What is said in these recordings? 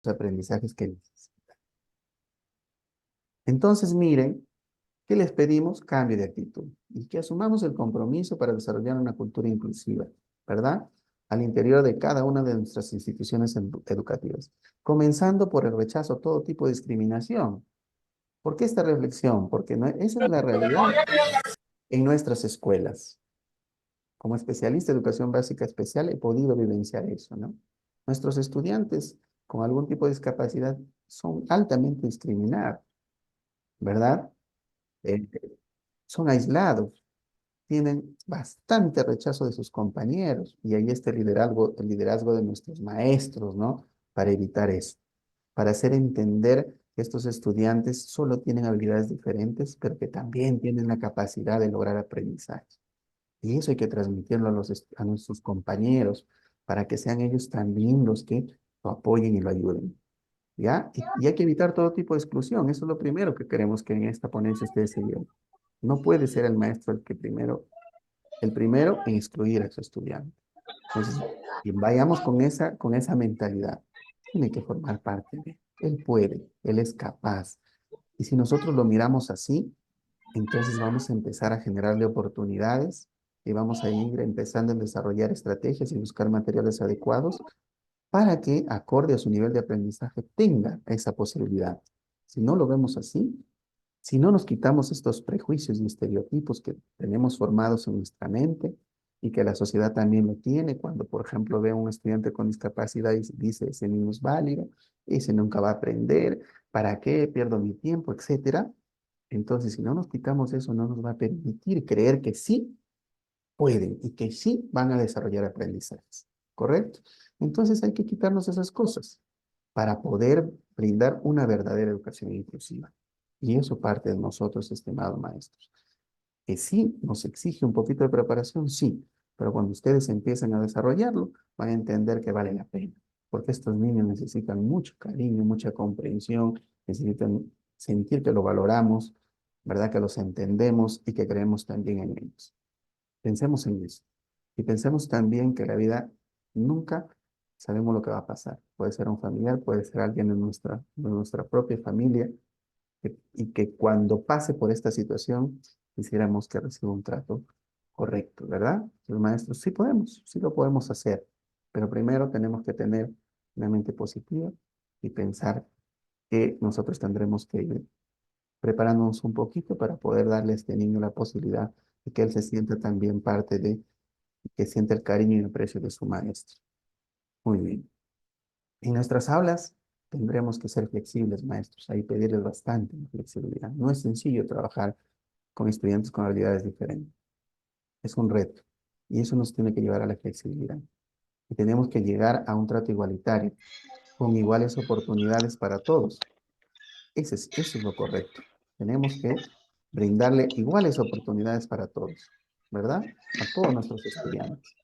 aprendizajes que necesitan. Entonces, miren, ¿qué les pedimos? Cambio de actitud y que asumamos el compromiso para desarrollar una cultura inclusiva, ¿verdad? Al interior de cada una de nuestras instituciones educativas, comenzando por el rechazo a todo tipo de discriminación. ¿Por qué esta reflexión? Porque esa es la realidad en nuestras escuelas. Como especialista de educación básica especial he podido vivenciar eso, ¿no? Nuestros estudiantes con algún tipo de discapacidad son altamente discriminados, ¿verdad? Eh, Son aislados, tienen bastante rechazo de sus compañeros y ahí está el liderazgo de nuestros maestros, ¿no? Para evitar eso, para hacer entender que estos estudiantes solo tienen habilidades diferentes, pero que también tienen la capacidad de lograr aprendizaje. Y eso hay que transmitirlo a nuestros compañeros para que sean ellos también los que lo apoyen y lo ayuden. ¿Ya? Y hay que evitar todo tipo de exclusión. Eso es lo primero que queremos que en esta ponencia ustedes se lleven. No puede ser el maestro el primero en excluir a su estudiante. Entonces, y vayamos con esa mentalidad. Tiene que formar parte de él. Él puede, él es capaz. Y si nosotros lo miramos así, entonces vamos a empezar a generarle oportunidades y vamos a ir empezando a desarrollar estrategias y buscar materiales adecuados para que, acorde a su nivel de aprendizaje, tenga esa posibilidad. Si no lo vemos así, si no nos quitamos estos prejuicios y estereotipos que tenemos formados en nuestra mente y que la sociedad también lo tiene, cuando, por ejemplo, ve a un estudiante con discapacidad y dice, ese niño es válido, ese nunca va a aprender, ¿para qué pierdo mi tiempo, etcétera? Entonces, si no nos quitamos eso, no nos va a permitir creer que sí pueden y que sí van a desarrollar aprendizajes, ¿correcto? Entonces hay que quitarnos esas cosas para poder brindar una verdadera educación inclusiva. Y eso parte de nosotros, estimados maestros. Que sí nos exige un poquito de preparación, sí, pero cuando ustedes empiecen a desarrollarlo, van a entender que vale la pena, porque estos niños necesitan mucho cariño, mucha comprensión, necesitan sentir que lo valoramos, ¿verdad? Que los entendemos y que creemos también en ellos. Pensemos en eso. Y pensemos también que la vida nunca sabemos lo que va a pasar. Puede ser un familiar, puede ser alguien de nuestra propia familia, y que cuando pase por esta situación, quisiéramos que reciba un trato correcto, ¿verdad? Los maestros sí podemos, sí lo podemos hacer, pero primero tenemos que tener una mente positiva y pensar que nosotros tendremos que ir preparándonos un poquito para poder darle a este niño la posibilidad de que él se sienta también parte de, que sienta el cariño y el aprecio de su maestro. Muy bien. En nuestras aulas tendremos que ser flexibles, maestros, ahí pedirles bastante flexibilidad. No es sencillo trabajar con estudiantes con habilidades diferentes. Es un reto y eso nos tiene que llevar a la flexibilidad. Y tenemos que llegar a un trato igualitario, con iguales oportunidades para todos. Eso es lo correcto. Tenemos que brindarle iguales oportunidades para todos, ¿verdad? A todos nuestros estudiantes.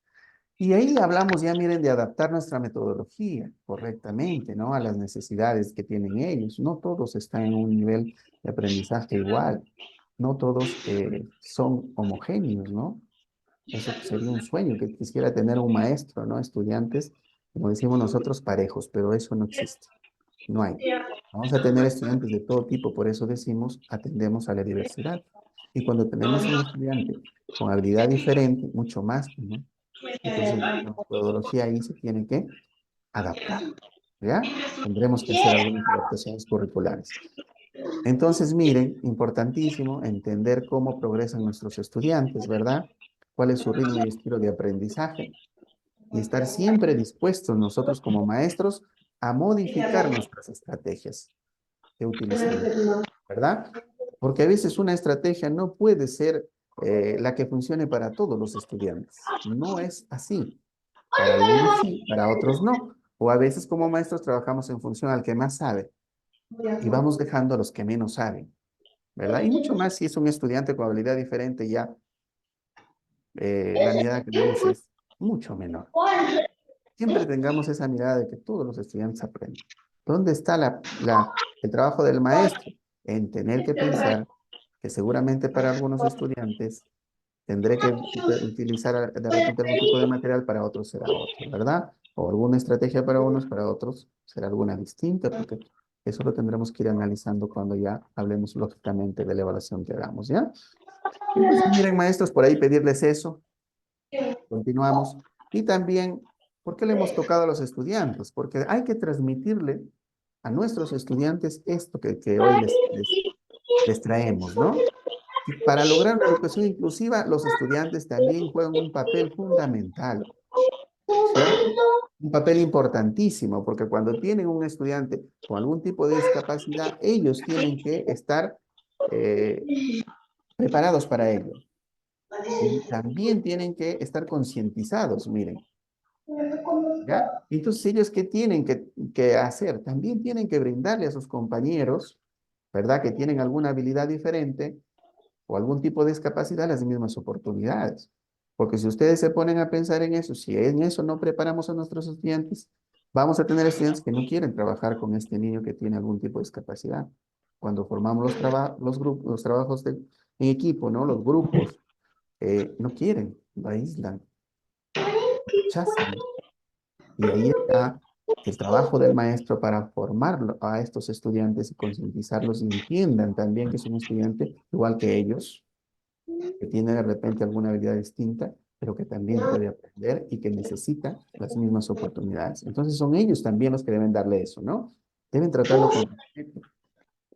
Y ahí hablamos ya, miren, de adaptar nuestra metodología correctamente, ¿no? A las necesidades que tienen ellos. No todos están en un nivel de aprendizaje igual. No todos son homogéneos, ¿no? Eso sería un sueño, que quisiera tener un maestro, ¿no? Estudiantes, como decimos nosotros, parejos, pero eso no existe. No hay. Vamos a tener estudiantes de todo tipo, por eso decimos, atendemos a la diversidad. Y cuando tenemos un estudiante con habilidad diferente, mucho más, ¿no? Entonces, la metodología ahí se tiene que adaptar, ¿ya? Tendremos que hacer algunas adaptaciones curriculares. Entonces, miren, importantísimo entender cómo progresan nuestros estudiantes, ¿verdad? Cuál es su ritmo y estilo de aprendizaje y estar siempre dispuestos nosotros como maestros a modificar nuestras estrategias que utilizamos, ¿verdad? Porque a veces una estrategia no puede ser la que funcione para todos los estudiantes. No es así. Para algunos sí, para otros no. O a veces como maestros trabajamos en función al que más sabe y vamos dejando a los que menos saben, ¿verdad? Y mucho más si es un estudiante con habilidad diferente, ya la mirada que vemos es mucho menor. Siempre tengamos esa mirada de que todos los estudiantes aprenden. ¿Dónde está el trabajo del maestro? En tener que pensar que seguramente para algunos estudiantes tendré que utilizar de repente algún tipo de material, para otros será otro, ¿verdad? O alguna estrategia para unos, para otros será alguna distinta, porque eso lo tendremos que ir analizando cuando ya hablemos lógicamente de la evaluación que hagamos, ¿ya? Entonces, miren, maestros, por ahí pedirles eso. Continuamos. Y también, ¿por qué le hemos tocado a los estudiantes? Porque hay que transmitirle a nuestros estudiantes esto que hoy les traemos, ¿no? Y para lograr una educación inclusiva, los estudiantes también juegan un papel fundamental, ¿cierto? Un papel importantísimo, porque cuando tienen un estudiante con algún tipo de discapacidad, ellos tienen que estar eh, preparados para ello. Y también tienen que estar concientizados, miren, ¿ya? Entonces, ellos, ¿qué tienen que hacer? También tienen que brindarle a sus compañeros, ¿verdad? Que tienen alguna habilidad diferente o algún tipo de discapacidad, las mismas oportunidades. Porque si ustedes se ponen a pensar en eso, si en eso no preparamos a nuestros estudiantes, vamos a tener estudiantes que no quieren trabajar con este niño que tiene algún tipo de discapacidad. Cuando formamos los grupos, los trabajos en equipo, ¿no? Los grupos, no quieren, lo aíslan, rechazan. Y ahí está el trabajo del maestro para formar a estos estudiantes y concientizarlos y entiendan también que es un estudiante igual que ellos, que tiene de repente alguna habilidad distinta, pero que también puede aprender y que necesita las mismas oportunidades. Entonces son ellos también los que deben darle eso, ¿no? Deben tratarlo con respeto.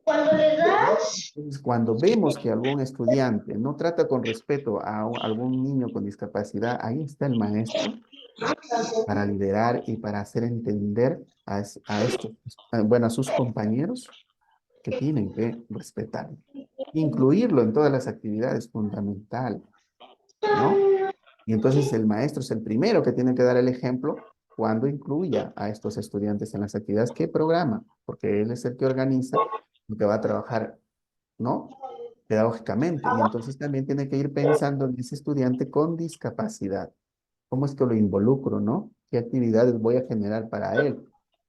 Cuando le das, Entonces, cuando vemos que algún estudiante no trata con respeto a algún niño con discapacidad, ahí está el maestro para liderar y para hacer entender a estos, bueno, a sus compañeros que tienen que respetarlo. Incluirlo en todas las actividades fundamental, ¿no? Y entonces el maestro es el primero que tiene que dar el ejemplo cuando incluya a estos estudiantes en las actividades que programa, porque él es el que organiza lo que va a trabajar, ¿no? Pedagógicamente. Y entonces también tiene que ir pensando en ese estudiante con discapacidad. ¿Cómo es que lo involucro, no? ¿Qué actividades voy a generar para él?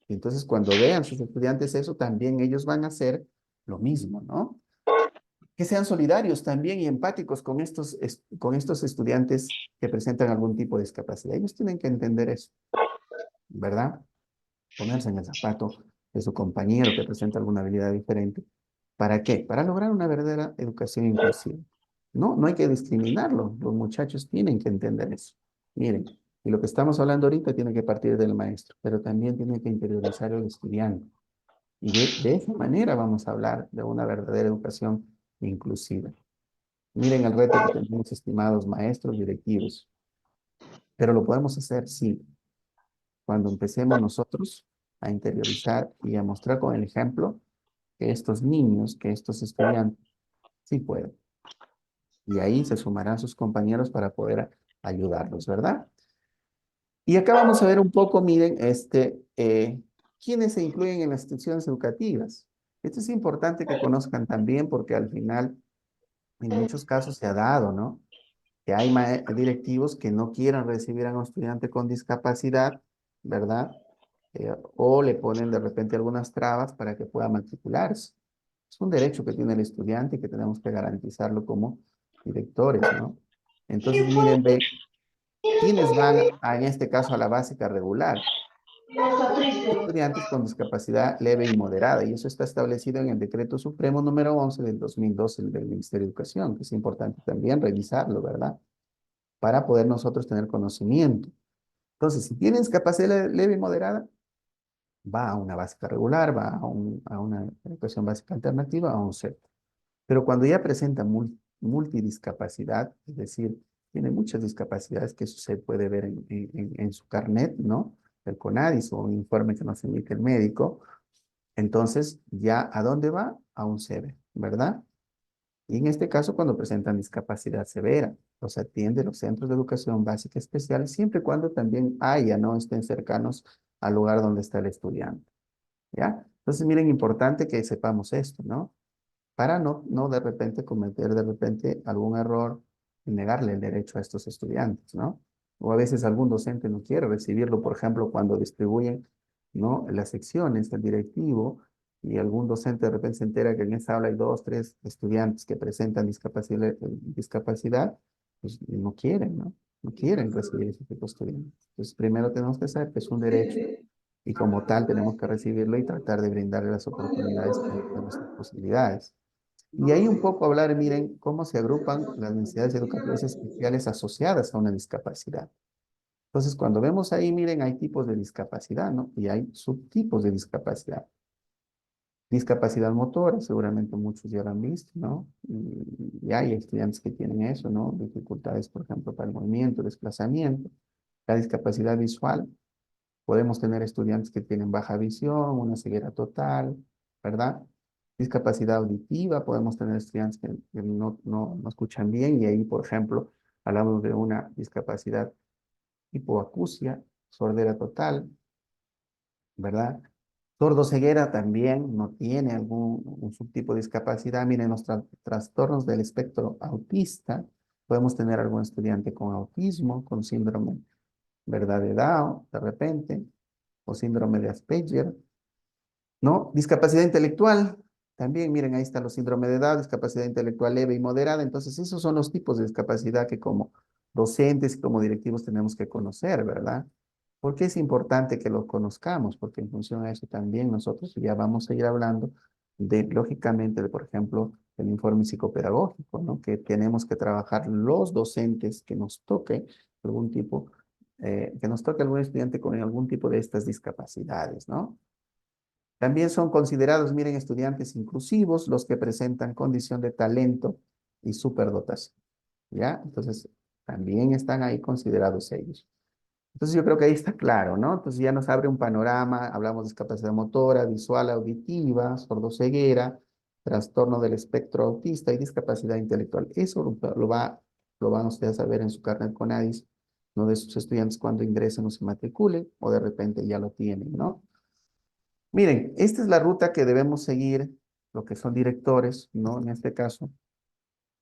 Y entonces cuando vean sus estudiantes eso, también ellos van a hacer lo mismo, ¿no? Que sean solidarios también y empáticos con estos estudiantes que presentan algún tipo de discapacidad. Ellos tienen que entender eso, ¿verdad? Ponerse en el zapato de su compañero que presenta alguna habilidad diferente. ¿Para qué? Para lograr una verdadera educación inclusiva. No, no hay que discriminarlo. Los muchachos tienen que entender eso. Miren, y lo que estamos hablando ahorita tiene que partir del maestro, pero también tiene que interiorizar el estudiante. Y de esa manera vamos a hablar de una verdadera educación inclusiva. Miren el reto que tenemos, estimados maestros directivos, pero lo podemos hacer, sí, cuando empecemos nosotros a interiorizar y a mostrar con el ejemplo que estos niños, que estos estudiantes, sí pueden. Y ahí se sumarán sus compañeros para poder ayudarlos, ¿verdad? Y acá vamos a ver un poco, miren, quiénes se incluyen en las instituciones educativas. Esto es importante que conozcan también porque al final, en muchos casos se ha dado, ¿no? Que hay directivos que no quieran recibir a un estudiante con discapacidad, ¿verdad? O le ponen de repente algunas trabas para que pueda matricularse. Es un derecho que tiene el estudiante y que tenemos que garantizarlo como directores, ¿no? Entonces, miren, ve, ¿quiénes van en este caso a la básica regular? no está triste. Estudiantes con discapacidad leve y moderada, y eso está establecido en el Decreto Supremo número 11 del 2012 del Ministerio de Educación, que es importante también revisarlo, ¿verdad? Para poder nosotros tener conocimiento. Entonces, si tienes capacidad leve y moderada, va a una básica regular, va a una educación básica alternativa, a un CEP. Pero cuando ya presenta multidiscapacidad, es decir, tiene muchas discapacidades que eso se puede ver en su carnet, ¿no? El CONADIS o un informe que nos emite el médico, entonces ya ¿a dónde va? A un CEBE, ¿verdad? Y en este caso, cuando presentan discapacidad severa, los atiende los centros de educación básica especial, siempre y cuando también haya, no estén cercanos al lugar donde está el estudiante, ¿ya? Entonces, miren, importante que sepamos esto, ¿no? Para no de repente cometer de repente algún error y negarle el derecho a estos estudiantes, ¿no? O a veces algún docente no quiere recibirlo, por ejemplo, cuando distribuyen, ¿no? Las secciones, el directivo, y algún docente de repente se entera que en esa aula hay dos, tres estudiantes que presentan discapacidad, pues no quieren, ¿no? no quieren recibir ese tipo de estudiantes. Entonces, primero tenemos que saber que es un derecho y como tal tenemos que recibirlo y tratar de brindarle las oportunidades dentro de nuestras posibilidades. Y ahí un poco hablar, miren, cómo se agrupan las necesidades educativas especiales asociadas a una discapacidad. Entonces, cuando vemos ahí, miren, hay tipos de discapacidad, ¿no? Y hay subtipos de discapacidad. Discapacidad motora, seguramente muchos ya lo han visto, ¿no? Y hay estudiantes que tienen eso, ¿no? Dificultades, por ejemplo, para el movimiento, desplazamiento. La discapacidad visual, podemos tener estudiantes que tienen baja visión, una ceguera total, ¿verdad? Discapacidad auditiva, podemos tener estudiantes que no escuchan bien y ahí, por ejemplo, hablamos de una discapacidad hipoacusia, sordera total, ¿verdad? Sordoceguera también no tiene algún un subtipo de discapacidad. Miren, los trastornos del espectro autista, podemos tener algún estudiante con autismo, con síndrome, ¿verdad? De Down, de repente, o síndrome de Asperger, ¿no? Discapacidad intelectual, también, miren, ahí está los síndrome de Down, discapacidad intelectual leve y moderada. Entonces, esos son los tipos de discapacidad que como docentes y como directivos tenemos que conocer, ¿verdad? ¿Por qué es importante que los conozcamos? Porque en función a eso también nosotros ya vamos a ir hablando de, lógicamente, de, por ejemplo, el informe psicopedagógico, ¿no? Que tenemos que trabajar los docentes que nos toque algún tipo, que nos toque algún estudiante con algún tipo de estas discapacidades, ¿no? También son considerados, miren, estudiantes inclusivos los que presentan condición de talento y superdotación, ¿ya? Entonces, también están ahí considerados ellos. Entonces yo creo que ahí está claro, ¿no? Entonces ya nos abre un panorama, hablamos de discapacidad motora, visual, auditiva, sordoceguera, trastorno del espectro autista y discapacidad intelectual. Eso lo van ustedes a ver en su carnet CONADIS, ¿no? De sus estudiantes cuando ingresen o se matriculen, o de repente ya lo tienen, ¿no? Miren, esta es la ruta que debemos seguir, lo que son directores, ¿no? En este caso,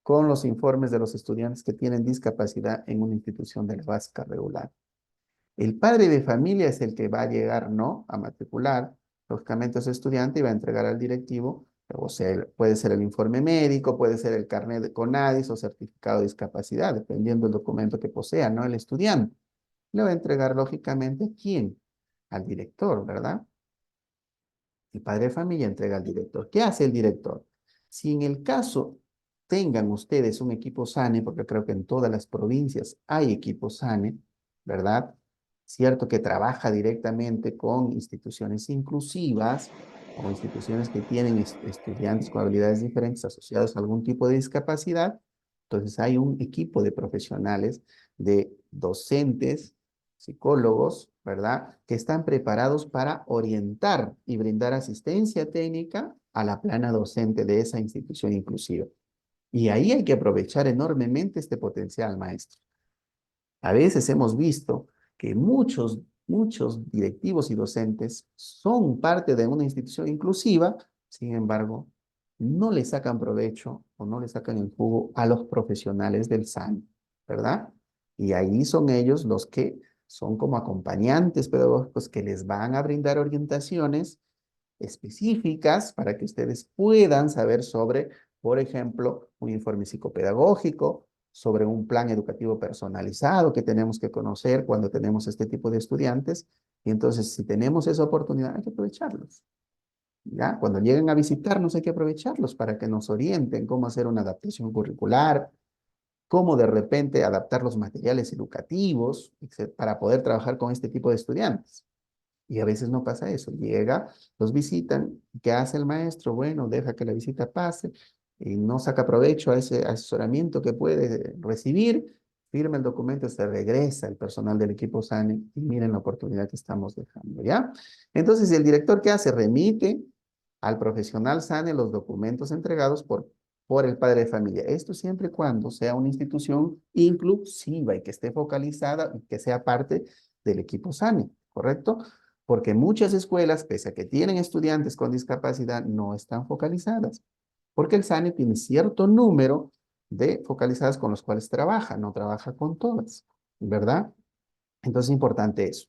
con los informes de los estudiantes que tienen discapacidad en una institución de la básica regular. El padre de familia es el que va a llegar, ¿no? A matricular, lógicamente ese estudiante y va a entregar al directivo, o sea, puede ser el informe médico, puede ser el carnet de CONADIS o certificado de discapacidad, dependiendo del documento que posea, ¿no? El estudiante. Le va a entregar, lógicamente, ¿a quién? Al director, ¿verdad? El padre de familia entrega al director. ¿Qué hace el director? Si en el caso tengan ustedes un equipo SANE, porque creo que en todas las provincias hay equipo SANE, ¿verdad? Cierto que trabaja directamente con instituciones inclusivas o instituciones que tienen estudiantes con habilidades diferentes asociados a algún tipo de discapacidad. Entonces hay un equipo de profesionales, de docentes, psicólogos, ¿verdad? Que están preparados para orientar y brindar asistencia técnica a la plana docente de esa institución inclusiva. Y ahí hay que aprovechar enormemente este potencial, maestro. A veces hemos visto que muchos directivos y docentes son parte de una institución inclusiva, sin embargo, no le sacan provecho o no le sacan el jugo a los profesionales del SAN, ¿verdad? Y ahí son ellos los que son como acompañantes pedagógicos que les van a brindar orientaciones específicas para que ustedes puedan saber sobre, por ejemplo, un informe psicopedagógico, sobre un plan educativo personalizado que tenemos que conocer cuando tenemos este tipo de estudiantes. Y entonces, si tenemos esa oportunidad, hay que aprovecharlos. ¿Ya? Cuando lleguen a visitarnos, hay que aprovecharlos para que nos orienten cómo hacer una adaptación curricular, cómo de repente adaptar los materiales educativos para poder trabajar con este tipo de estudiantes. Y a veces no pasa eso. Llega, los visitan, ¿qué hace el maestro? Bueno, deja que la visita pase y no saca provecho a ese asesoramiento que puede recibir, firma el documento, se regresa el personal del equipo SANE y miren la oportunidad que estamos dejando, ¿ya? Entonces, el director, ¿qué hace? Remite al profesional SANE los documentos entregados por el padre de familia. Esto siempre y cuando sea una institución inclusiva y que esté focalizada y que sea parte del equipo SANE, ¿correcto? Porque muchas escuelas, pese a que tienen estudiantes con discapacidad, no están focalizadas. Porque el SANE tiene cierto número de focalizadas con los cuales trabaja, no trabaja con todas, ¿verdad? Entonces es importante eso.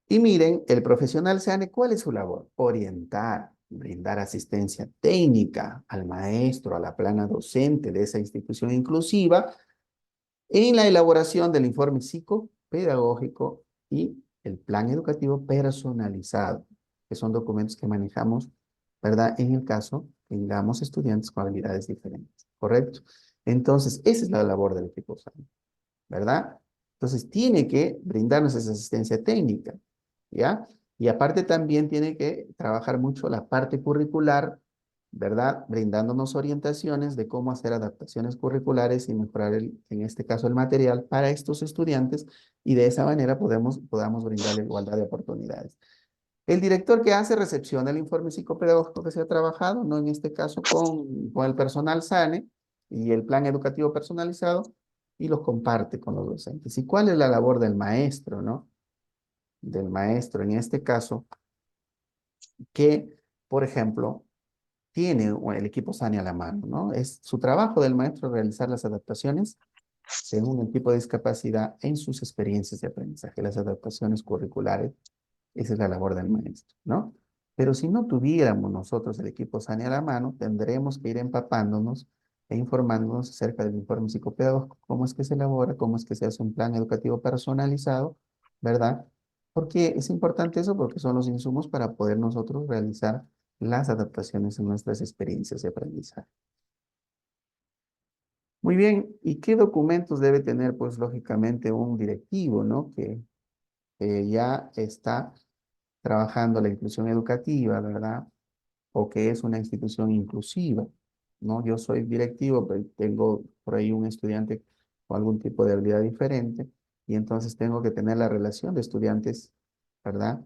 Y miren, el profesional SANE, ¿cuál es su labor? Orientar, brindar asistencia técnica al maestro, a la plana docente de esa institución inclusiva, en la elaboración del informe psicopedagógico y el plan educativo personalizado, que son documentos que manejamos, ¿verdad? En el caso que tengamos estudiantes con habilidades diferentes, ¿correcto? Entonces, esa es la labor del equipo SANI, ¿verdad? Entonces, tiene que brindarnos esa asistencia técnica, ¿ya? Y aparte también tiene que trabajar mucho la parte curricular, ¿verdad? Brindándonos orientaciones de cómo hacer adaptaciones curriculares y mejorar, en este caso, el material para estos estudiantes y de esa manera podamos brindarle igualdad de oportunidades. El director que hace recepciona el informe psicopedagógico que se ha trabajado, ¿no? En este caso con el personal SANE y el plan educativo personalizado y los comparte con los docentes. ¿Y cuál es la labor del maestro, no? Del maestro en este caso, que, por ejemplo, tiene el equipo SANE a la mano, ¿no? Es su trabajo del maestro realizar las adaptaciones según el tipo de discapacidad en sus experiencias de aprendizaje, las adaptaciones curriculares. Esa es la labor del maestro, ¿no? Pero si no tuviéramos nosotros el equipo SANE a la mano, tendremos que ir empapándonos e informándonos acerca del informe psicopedagógico, cómo es que se elabora, cómo es que se hace un plan educativo personalizado, ¿verdad? ¿Por qué es importante eso? Porque son los insumos para poder nosotros realizar las adaptaciones en nuestras experiencias de aprendizaje. Muy bien, ¿y qué documentos debe tener? Pues lógicamente un directivo, ¿no? Que ya está trabajando la inclusión educativa, ¿verdad? O que es una institución inclusiva, ¿no? Yo soy directivo, pero tengo por ahí un estudiante con algún tipo de habilidad diferente y entonces tengo que tener la relación de estudiantes, ¿verdad?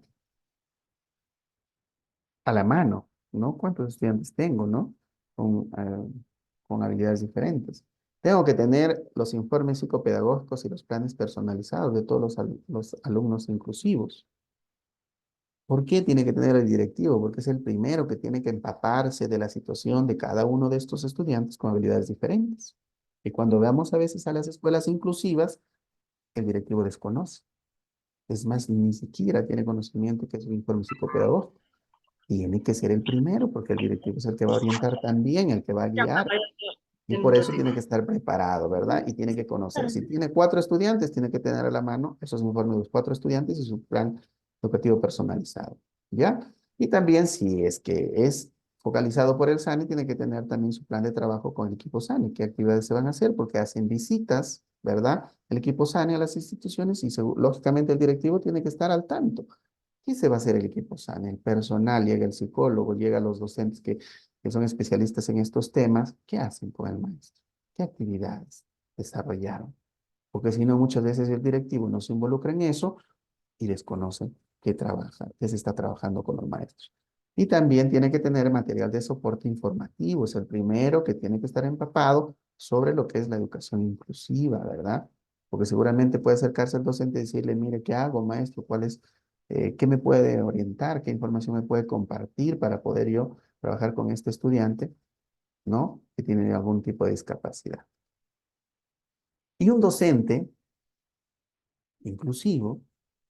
A la mano, ¿no? ¿Cuántos estudiantes tengo, ¿no? Con habilidades diferentes. Tengo que tener los informes psicopedagógicos y los planes personalizados de todos los alumnos inclusivos. ¿Por qué tiene que tener el directivo? Porque es el primero que tiene que empaparse de la situación de cada uno de estos estudiantes con habilidades diferentes. Y cuando veamos a veces a las escuelas inclusivas, el directivo desconoce. Es más, ni siquiera tiene conocimiento que es un informe psicopedagógico. Tiene que ser el primero, porque el directivo es el que va a orientar también, el que va a guiar. Y por eso tiene que estar preparado, ¿verdad? Y tiene que conocer. Si tiene 4 estudiantes, tiene que tener a la mano esos informes de los 4 estudiantes y su plan educativo personalizado, ¿ya? Y también si es que es focalizado por el SANI, tiene que tener también su plan de trabajo con el equipo SANI, qué actividades se van a hacer, porque hacen visitas, ¿verdad? El equipo SANI a las instituciones y lógicamente el directivo tiene que estar al tanto. ¿Qué se va a hacer el equipo SANI? El personal, llega el psicólogo, llega los docentes que son especialistas en estos temas. ¿Qué hacen con el maestro? ¿Qué actividades desarrollaron? Porque si no, muchas veces el directivo no se involucra en eso y desconoce qué se está trabajando con los maestros. Y también tiene que tener material de soporte informativo. Es el primero que tiene que estar empapado sobre lo que es la educación inclusiva, ¿verdad? Porque seguramente puede acercarse al docente y decirle, mire, ¿qué hago, maestro? ¿Qué me puede orientar? ¿Qué información me puede compartir para poder yo trabajar con este estudiante, ¿no? Que tiene algún tipo de discapacidad. Y un docente inclusivo,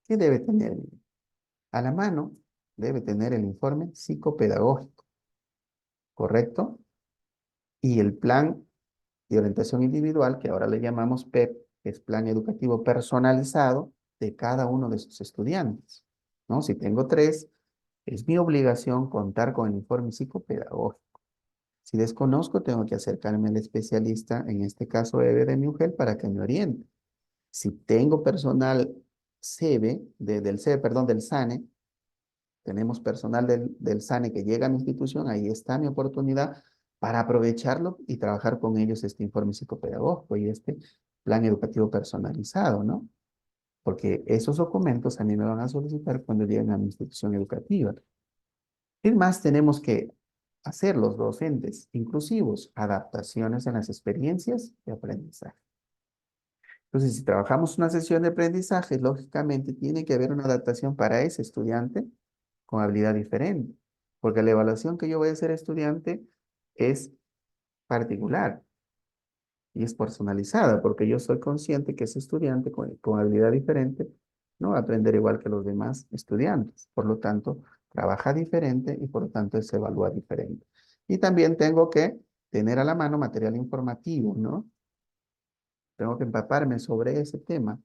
¿qué debe tener? A la mano debe tener el informe psicopedagógico, ¿correcto? Y el plan de orientación individual, que ahora le llamamos PEP, que es plan educativo personalizado de cada uno de sus estudiantes, ¿no? Si tengo 3, es mi obligación contar con el informe psicopedagógico. Si desconozco, tengo que acercarme al especialista, en este caso Eve de Miugel, para que me oriente. Si tengo personal CEBE, del CEBE, perdón, del SANE, tenemos personal del SANE que llega a mi institución, ahí está mi oportunidad para aprovecharlo y trabajar con ellos este informe psicopedagógico y este plan educativo personalizado, ¿no? Porque esos documentos a mí me van a solicitar cuando lleguen a mi institución educativa. ¿Qué más tenemos que hacer los docentes inclusivos? Adaptaciones en las experiencias de aprendizaje. Entonces, si trabajamos una sesión de aprendizaje, lógicamente tiene que haber una adaptación para ese estudiante con habilidad diferente, porque la evaluación que yo voy a hacer estudiante es particular y es personalizada, porque yo soy consciente que ese estudiante con habilidad diferente no va a aprender igual que los demás estudiantes. Por lo tanto, trabaja diferente y por lo tanto se evalúa diferente. Y también tengo que tener a la mano material informativo, ¿no? Tengo que empaparme sobre ese tema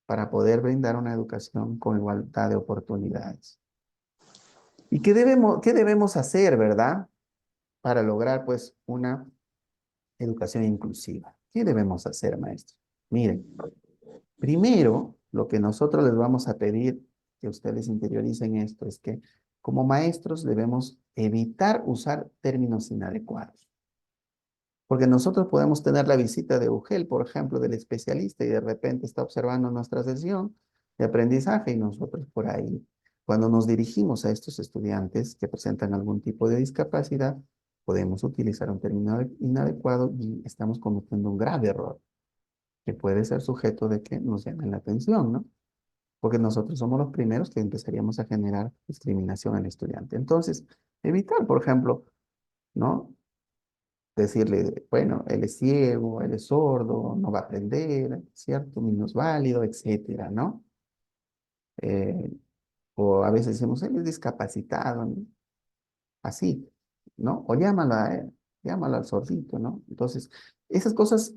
para poder brindar una educación con igualdad de oportunidades. ¿Y qué debemos hacer, verdad? Para lograr, pues, una educación inclusiva. ¿Qué debemos hacer, maestro? Miren, primero, lo que nosotros les vamos a pedir que ustedes interioricen esto es que como maestros debemos evitar usar términos inadecuados. Porque nosotros podemos tener la visita de UGEL, por ejemplo, del especialista y de repente está observando nuestra sesión de aprendizaje y nosotros por ahí, cuando nos dirigimos a estos estudiantes que presentan algún tipo de discapacidad, podemos utilizar un término inadecuado y estamos cometiendo un grave error que puede ser sujeto de que nos llamen la atención, ¿no? Porque nosotros somos los primeros que empezaríamos a generar discriminación al estudiante. Entonces, evitar, por ejemplo, ¿no? Decirle, bueno, él es ciego, él es sordo, no va a aprender, ¿cierto? Minusválido, etcétera, ¿no? Eh, o a veces decimos, él es discapacitado, ¿no? Así, ¿no? O llámalo al sordito, ¿no? Entonces, esas cosas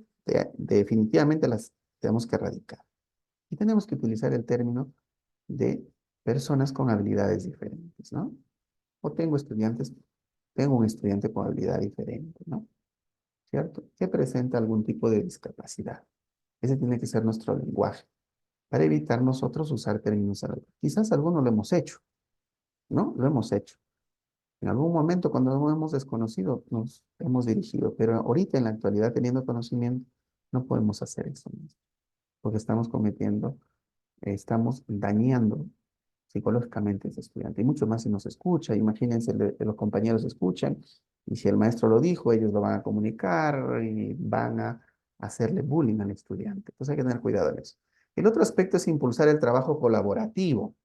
definitivamente las tenemos que erradicar. Y tenemos que utilizar el término de personas con habilidades diferentes, ¿no? O tengo un estudiante con habilidad diferente, ¿no? ¿Cierto? Que presenta algún tipo de discapacidad. Ese tiene que ser nuestro lenguaje para evitar nosotros usar términos adecuados. Quizás algunos lo hemos hecho, ¿no? Lo hemos hecho. En algún momento cuando no hemos desconocido nos hemos dirigido, pero ahorita en la actualidad teniendo conocimiento no podemos hacer eso, ¿no? Porque estamos dañando psicológicamente a ese estudiante. Y mucho más si nos escucha. Imagínense, los compañeros escuchan y si el maestro lo dijo, ellos lo van a comunicar y van a hacerle bullying al estudiante. Entonces hay que tener cuidado en eso. El otro aspecto es impulsar el trabajo colaborativo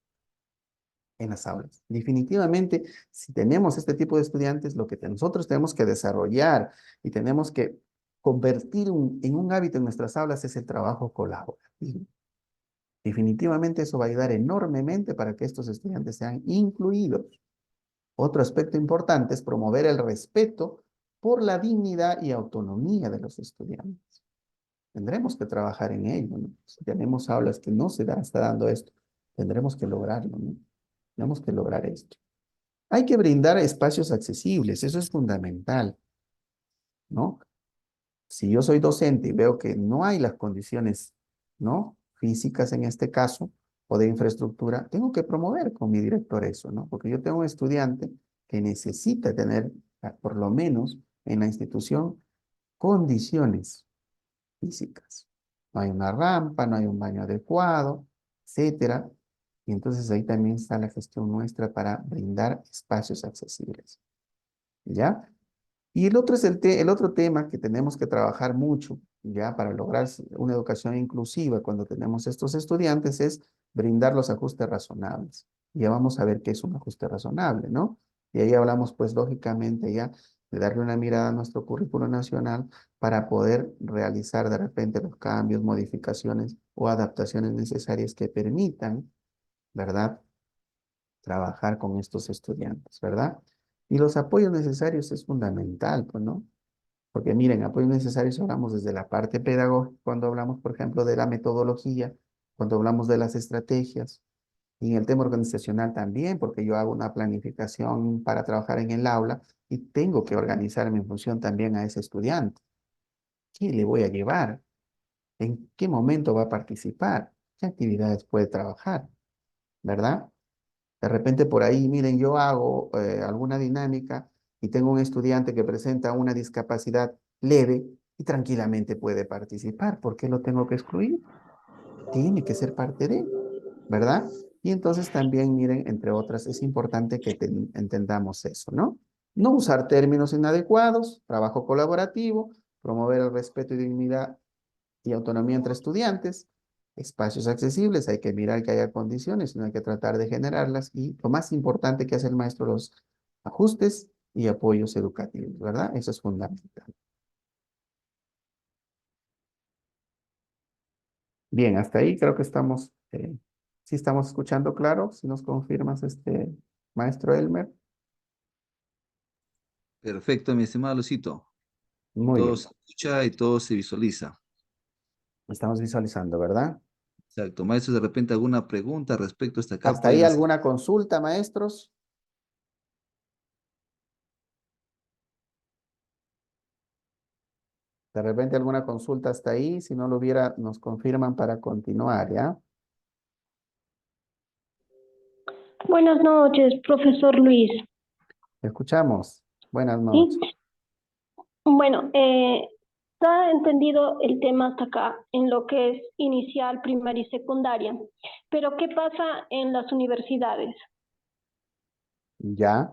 en las aulas. Definitivamente, si tenemos este tipo de estudiantes, lo que nosotros tenemos que desarrollar y tenemos que convertir en un hábito en nuestras aulas es el trabajo colaborativo. Definitivamente eso va a ayudar enormemente para que estos estudiantes sean incluidos. Otro aspecto importante es promover el respeto por la dignidad y autonomía de los estudiantes. Tendremos que trabajar en ello, ¿no? Si tenemos aulas que no está dando esto, tendremos que lograrlo, ¿no? Tenemos que lograr esto. Hay que brindar espacios accesibles, eso es fundamental, ¿no? Si yo soy docente y veo que no hay las condiciones, ¿no? Físicas en este caso, o de infraestructura, tengo que promover con mi director eso, ¿no? Porque yo tengo un estudiante que necesita tener, por lo menos en la institución, condiciones físicas. No hay una rampa, no hay un baño adecuado, etcétera. Y entonces ahí también está la gestión nuestra para brindar espacios accesibles. ¿Ya? Y el otro es el otro tema que tenemos que trabajar mucho, ya para lograr una educación inclusiva cuando tenemos estos estudiantes es brindar los ajustes razonables. Ya vamos a ver qué es un ajuste razonable, ¿no? Y ahí hablamos, pues, lógicamente ya de darle una mirada a nuestro currículo nacional para poder realizar de repente los cambios, modificaciones o adaptaciones necesarias que permitan, ¿verdad? Trabajar con estos estudiantes, ¿verdad? Y los apoyos necesarios es fundamental, pues, ¿no? Porque miren, apoyos necesarios hablamos desde la parte pedagógica, cuando hablamos, por ejemplo, de la metodología, cuando hablamos de las estrategias, y en el tema organizacional también, porque yo hago una planificación para trabajar en el aula y tengo que organizarme en función también a ese estudiante. ¿Qué le voy a llevar? ¿En qué momento va a participar? ¿Qué actividades puede trabajar? ¿Verdad? De repente por ahí, miren, yo hago alguna dinámica y tengo un estudiante que presenta una discapacidad leve y tranquilamente puede participar. ¿Por qué lo tengo que excluir? Tiene que ser parte de, ¿verdad? Y entonces también, miren, entre otras, es importante que entendamos eso, ¿no? No usar términos inadecuados, trabajo colaborativo, promover el respeto y dignidad y autonomía entre estudiantes, espacios accesibles, hay que mirar que haya condiciones, no hay que tratar de generarlas y lo más importante que hace el maestro, los ajustes y apoyos educativos, ¿verdad? Eso es fundamental. Bien, hasta ahí creo que sí estamos escuchando claro, si nos confirmas maestro Elmer. Perfecto, mi estimado Lucito. Muy Todo bien, se escucha y todo se visualiza. Estamos visualizando, ¿verdad? Exacto. Maestro, de repente alguna pregunta respecto a esta acá ¿Hasta ahí pueden hacer. alguna consulta, maestros? De repente alguna consulta hasta ahí, si no lo hubiera, nos confirman para continuar, ¿ya? Buenas noches, profesor Luis. Escuchamos. Buenas noches. ¿Sí? Bueno, está entendido el tema hasta acá en lo que es inicial, primaria y secundaria, pero ¿qué pasa en las universidades ¿Ya?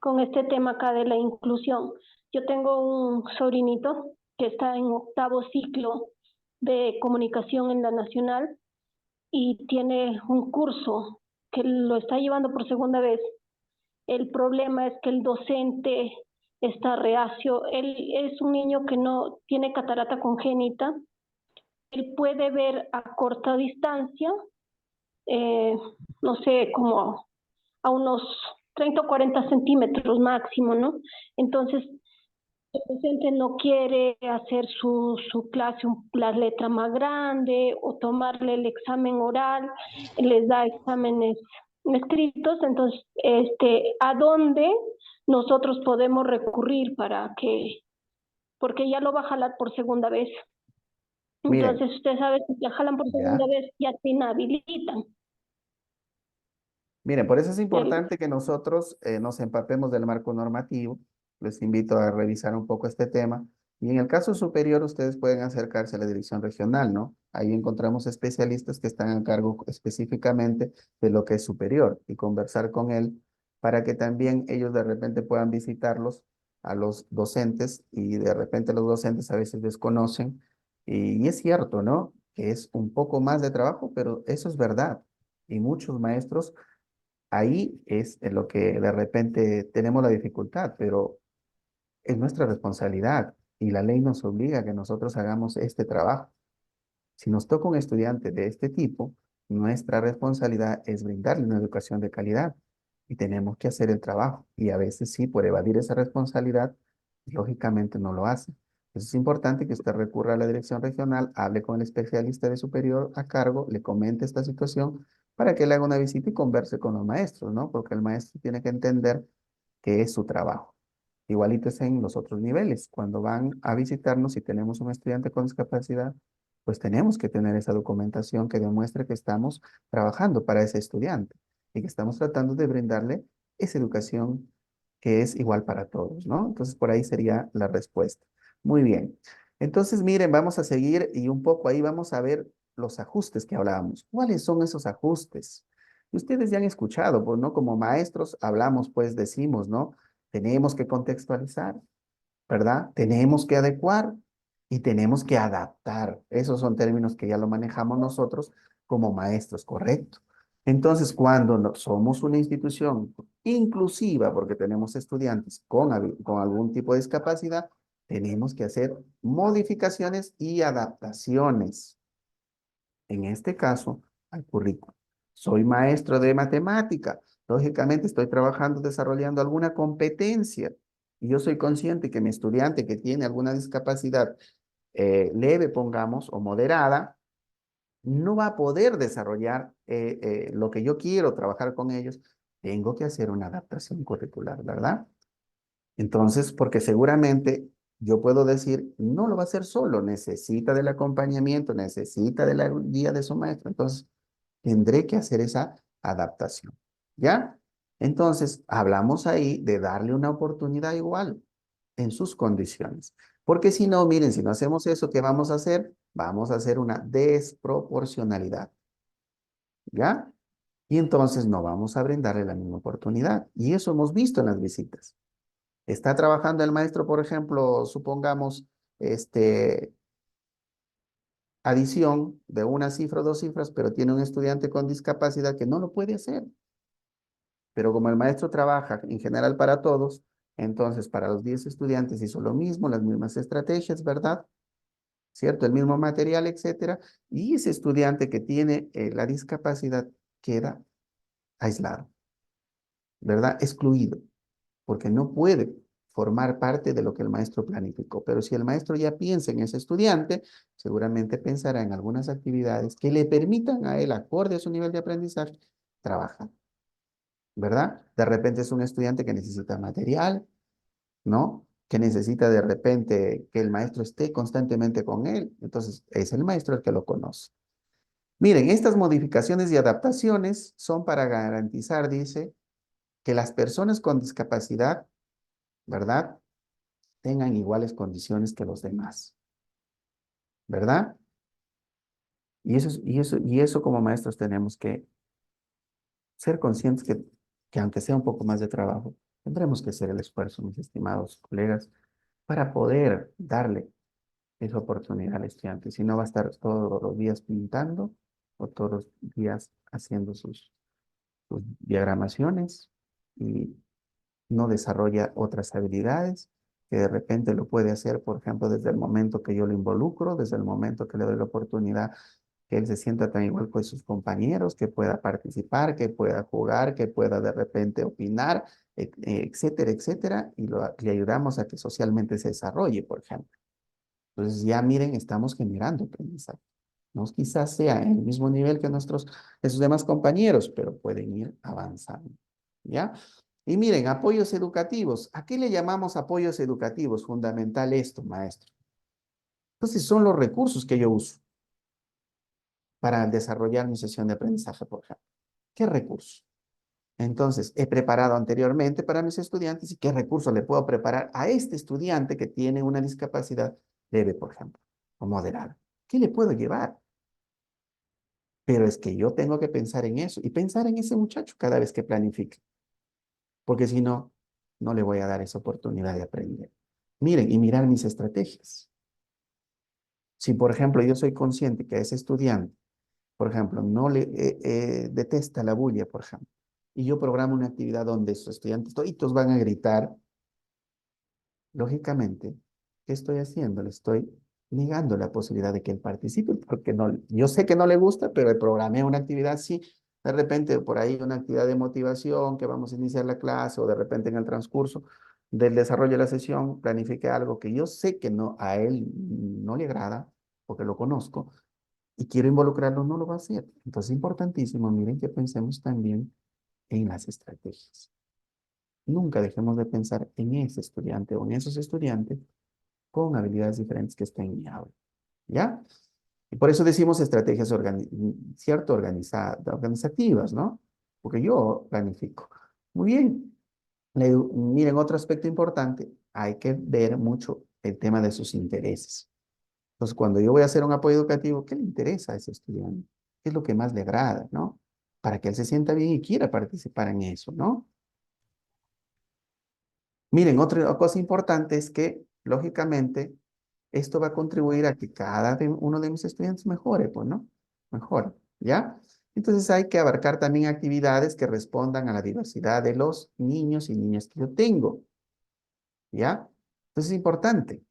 con este tema acá de la inclusión? Yo tengo un sobrinito que está en octavo ciclo de comunicación en la Nacional y tiene un curso que lo está llevando por segunda vez. El problema es que el docente está reacio. Él es un niño que no tiene catarata congénita. Él puede ver a corta distancia, eh, no sé, como a unos 30 o 40 centímetros máximo, ¿no? Entonces, el docente no quiere hacer su clase la letra más grande o tomarle el examen oral, les da exámenes escritos, entonces, ¿a dónde nosotros podemos recurrir para que, porque ya lo va a jalar por segunda vez? Miren, Entonces, usted sabe que si la jalan por segunda ¿ya? vez, ya se inhabilitan. Miren, por eso es El, importante que nosotros nos empapemos del marco normativo. Les invito a revisar un poco este tema. Y en el caso superior, ustedes pueden acercarse a la dirección regional, ¿no? Ahí encontramos especialistas que están a cargo específicamente de lo que es superior y conversar con él para que también ellos de repente puedan visitarlos a los docentes y de repente los docentes a veces desconocen. Y es cierto, ¿no? Que es un poco más de trabajo, pero eso es verdad. Y muchos maestros ahí es en lo que de repente tenemos la dificultad, pero es nuestra responsabilidad y la ley nos obliga a que nosotros hagamos este trabajo. Si nos toca un estudiante de este tipo, nuestra responsabilidad es brindarle una educación de calidad y tenemos que hacer el trabajo. Y a veces sí, por evadir esa responsabilidad, lógicamente no lo hace. Entonces es importante que usted recurra a la dirección regional, hable con el especialista de superior a cargo, le comente esta situación para que le haga una visita y converse con los maestros, ¿no? Porque el maestro tiene que entender que es su trabajo. Igualito es en los otros niveles. Cuando van a visitarnos, si tenemos un estudiante con discapacidad, pues tenemos que tener esa documentación que demuestre que estamos trabajando para ese estudiante y que estamos tratando de brindarle esa educación que es igual para todos, ¿no? Entonces, por ahí sería la respuesta. Muy bien. Entonces, miren, vamos a seguir y un poco ahí vamos a ver los ajustes que hablábamos. ¿Cuáles son esos ajustes? Y ustedes ya han escuchado, pues, ¿no? Como maestros hablamos, pues decimos, ¿no? Tenemos que contextualizar, ¿verdad? Tenemos que adecuar y tenemos que adaptar. Esos son términos que ya lo manejamos nosotros como maestros, ¿correcto? Entonces, cuando somos una institución inclusiva, porque tenemos estudiantes con algún tipo de discapacidad, tenemos que hacer modificaciones y adaptaciones. En este caso, al currículo. Soy maestro de matemática. Lógicamente estoy trabajando, desarrollando alguna competencia. Y yo soy consciente que mi estudiante que tiene alguna discapacidad leve, pongamos, o moderada, no va a poder desarrollar lo que yo quiero, trabajar con ellos. Tengo que hacer una adaptación curricular, ¿verdad? Entonces, porque seguramente yo puedo decir, no lo va a hacer solo, necesita del acompañamiento, necesita de la guía de su maestro. Entonces, tendré que hacer esa adaptación. ¿Ya? Entonces, hablamos ahí de darle una oportunidad igual en sus condiciones. Porque si no, miren, si no hacemos eso, ¿qué vamos a hacer? Vamos a hacer una desproporcionalidad. ¿Ya? Y entonces no vamos a brindarle la misma oportunidad. Y eso hemos visto en las visitas. Está trabajando el maestro, por ejemplo, supongamos, adición de una cifra o dos cifras, pero tiene un estudiante con discapacidad que no lo puede hacer. Pero como el maestro trabaja en general para todos, entonces para los 10 estudiantes hizo lo mismo, las mismas estrategias, ¿verdad? ¿Cierto? El mismo material, etcétera. Y ese estudiante que tiene la discapacidad queda aislado, ¿verdad? Excluido, porque no puede formar parte de lo que el maestro planificó. Pero si el maestro ya piensa en ese estudiante, seguramente pensará en algunas actividades que le permitan a él, acorde a su nivel de aprendizaje, trabajar, ¿verdad? De repente es un estudiante que necesita material, ¿no? Que necesita de repente que el maestro esté constantemente con él. Entonces, es el maestro el que lo conoce. Miren, estas modificaciones y adaptaciones son para garantizar, dice, que las personas con discapacidad, ¿verdad?, tengan iguales condiciones que los demás, ¿verdad? Y eso como maestros tenemos que ser conscientes que aunque sea un poco más de trabajo, tendremos que hacer el esfuerzo, mis estimados colegas, para poder darle esa oportunidad al estudiante. Si no va a estar todos los días pintando o todos los días haciendo sus diagramaciones y no desarrolla otras habilidades que de repente lo puede hacer, por ejemplo, desde el momento que yo lo involucro, desde el momento que le doy la oportunidad que él se sienta tan igual con sus compañeros, que pueda participar, que pueda jugar, que pueda de repente opinar, etcétera, etcétera, y le ayudamos a que socialmente se desarrolle, por ejemplo. Entonces ya miren, estamos generando aprendizaje. No quizás sea en el mismo nivel que sus demás compañeros, pero pueden ir avanzando. ¿Ya? Y miren, apoyos educativos. ¿A qué le llamamos apoyos educativos? Fundamental esto, maestro. Entonces son los recursos que yo uso para desarrollar mi sesión de aprendizaje, por ejemplo. ¿Qué recursos? Entonces, he preparado anteriormente para mis estudiantes y qué recursos le puedo preparar a este estudiante que tiene una discapacidad leve, por ejemplo, o moderada. ¿Qué le puedo llevar? Pero es que yo tengo que pensar en eso y pensar en ese muchacho cada vez que planifique, porque si no, no le voy a dar esa oportunidad de aprender. Miren, y mirar mis estrategias. Si, por ejemplo, yo soy consciente que a ese estudiante, por ejemplo, no le detesta la bulla, por ejemplo, y yo programo una actividad donde sus estudiantes toditos van a gritar, lógicamente, ¿qué estoy haciendo? Le estoy negando la posibilidad de que él participe, porque no, yo sé que no le gusta, pero programé una actividad así, de repente por ahí una actividad de motivación, que vamos a iniciar la clase, o de repente en el transcurso del desarrollo de la sesión, planifique algo que yo sé que no, a él no le agrada, porque lo conozco, y quiero involucrarlo, no lo va a hacer. Entonces, importantísimo, miren que pensemos también en las estrategias. Nunca dejemos de pensar en ese estudiante o en esos estudiantes con habilidades diferentes que estén en mi aula, ¿ya? Y por eso decimos estrategias organizativas, ¿no? Porque yo planifico. Muy bien. Miren, otro aspecto importante, hay que ver mucho el tema de sus intereses. Entonces, cuando yo voy a hacer un apoyo educativo, ¿qué le interesa a ese estudiante? ¿Qué es lo que más le agrada, no? Para que él se sienta bien y quiera participar en eso, ¿no? Miren, otra cosa importante es que, lógicamente, esto va a contribuir a que uno de mis estudiantes mejore, pues, ¿no? Mejore, ¿ya? Entonces hay que abarcar también actividades que respondan a la diversidad de los niños y niñas que yo tengo, ¿ya? Entonces es importante.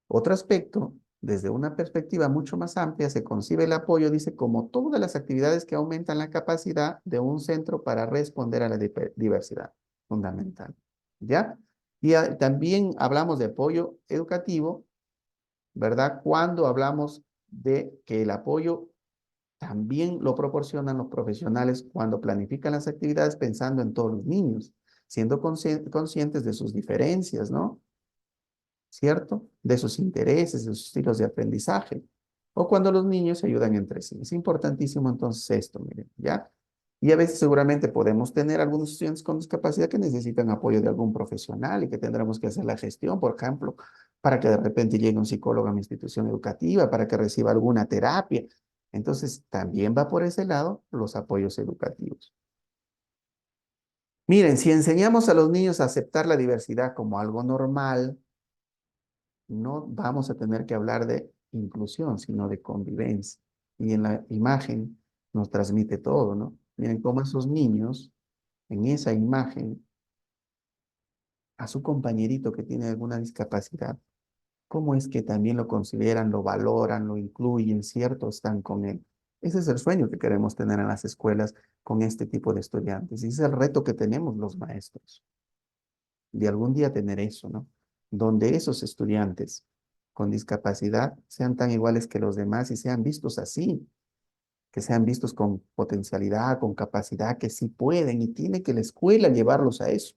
Otro aspecto, desde una perspectiva mucho más amplia, se concibe el apoyo, dice, como todas las actividades que aumentan la capacidad de un centro para responder a la diversidad fundamental, ¿ya? Y también hablamos de apoyo educativo, ¿verdad? Cuando hablamos de que el apoyo también lo proporcionan los profesionales cuando planifican las actividades pensando en todos los niños, siendo conscientes de sus diferencias, ¿no? ¿Cierto? De sus intereses, de sus estilos de aprendizaje. O cuando los niños se ayudan entre sí. Es importantísimo entonces esto, miren, ¿ya? Y a veces seguramente podemos tener algunos estudiantes con discapacidad que necesitan apoyo de algún profesional y que tendremos que hacer la gestión, por ejemplo, para que de repente llegue un psicólogo a mi institución educativa, para que reciba alguna terapia. Entonces, también va por ese lado los apoyos educativos. Miren, si enseñamos a los niños a aceptar la diversidad como algo normal, no vamos a tener que hablar de inclusión, sino de convivencia. Y en la imagen nos transmite todo, ¿no? Miren cómo esos niños, en esa imagen, a su compañerito que tiene alguna discapacidad, cómo es que también lo consideran, lo valoran, lo incluyen, ¿cierto? Están con él. Ese es el sueño que queremos tener en las escuelas con este tipo de estudiantes. Y ese es el reto que tenemos los maestros. de algún día tener eso, ¿no? Donde esos estudiantes con discapacidad sean tan iguales que los demás y sean vistos así, que sean vistos con potencialidad, con capacidad, que sí pueden y tiene que la escuela llevarlos a eso.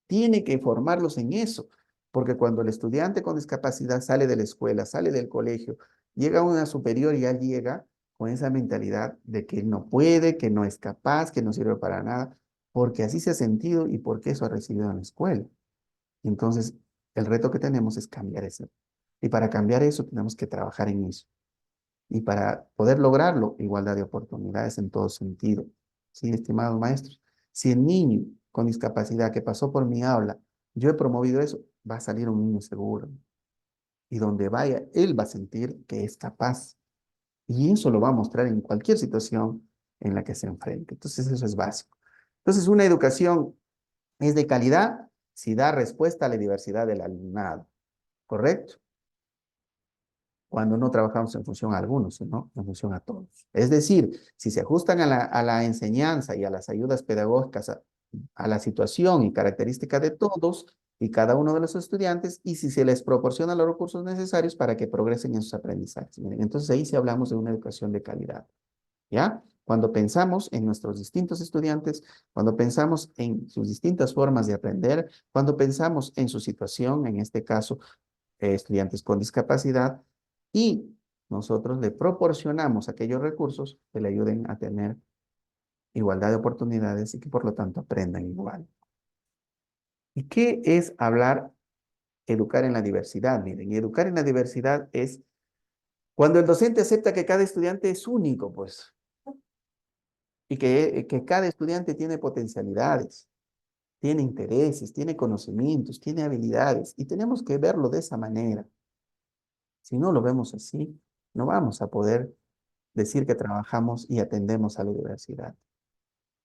Tiene que formarlos en eso, porque cuando el estudiante con discapacidad sale de la escuela, sale del colegio, llega a una superior y ya llega con esa mentalidad de que no puede, que no es capaz, que no sirve para nada, porque así se ha sentido y porque eso ha recibido en la escuela. Entonces, el reto que tenemos es cambiar eso. Y para cambiar eso tenemos que trabajar en eso. Y para poder lograrlo, igualdad de oportunidades en todo sentido. Sí, estimados maestros. Si el niño con discapacidad que pasó por mi aula, yo he promovido eso, va a salir un niño seguro. Y donde vaya, él va a sentir que es capaz. Y eso lo va a mostrar en cualquier situación en la que se enfrente. Entonces, eso es básico. Entonces, una educación es de calidad si da respuesta a la diversidad del alumnado. ¿Correcto? Cuando no trabajamos en función a algunos, sino en función a todos. Es decir, si se ajustan a la enseñanza y a las ayudas pedagógicas, a la situación y características de todos y cada uno de los estudiantes, y si se les proporciona los recursos necesarios para que progresen en sus aprendizajes. Miren, entonces ahí sí hablamos de una educación de calidad, ¿ya? Cuando pensamos en nuestros distintos estudiantes, cuando pensamos en sus distintas formas de aprender, cuando pensamos en su situación, en este caso, estudiantes con discapacidad, y nosotros le proporcionamos aquellos recursos que le ayuden a tener igualdad de oportunidades y que por lo tanto aprendan igual. ¿Y qué es hablar, educar en la diversidad? Miren, educar en la diversidad es cuando el docente acepta que cada estudiante es único, pues, y que cada estudiante tiene potencialidades, tiene intereses, tiene conocimientos, tiene habilidades, y tenemos que verlo de esa manera. Si no lo vemos así, no vamos a poder decir que trabajamos y atendemos a la diversidad.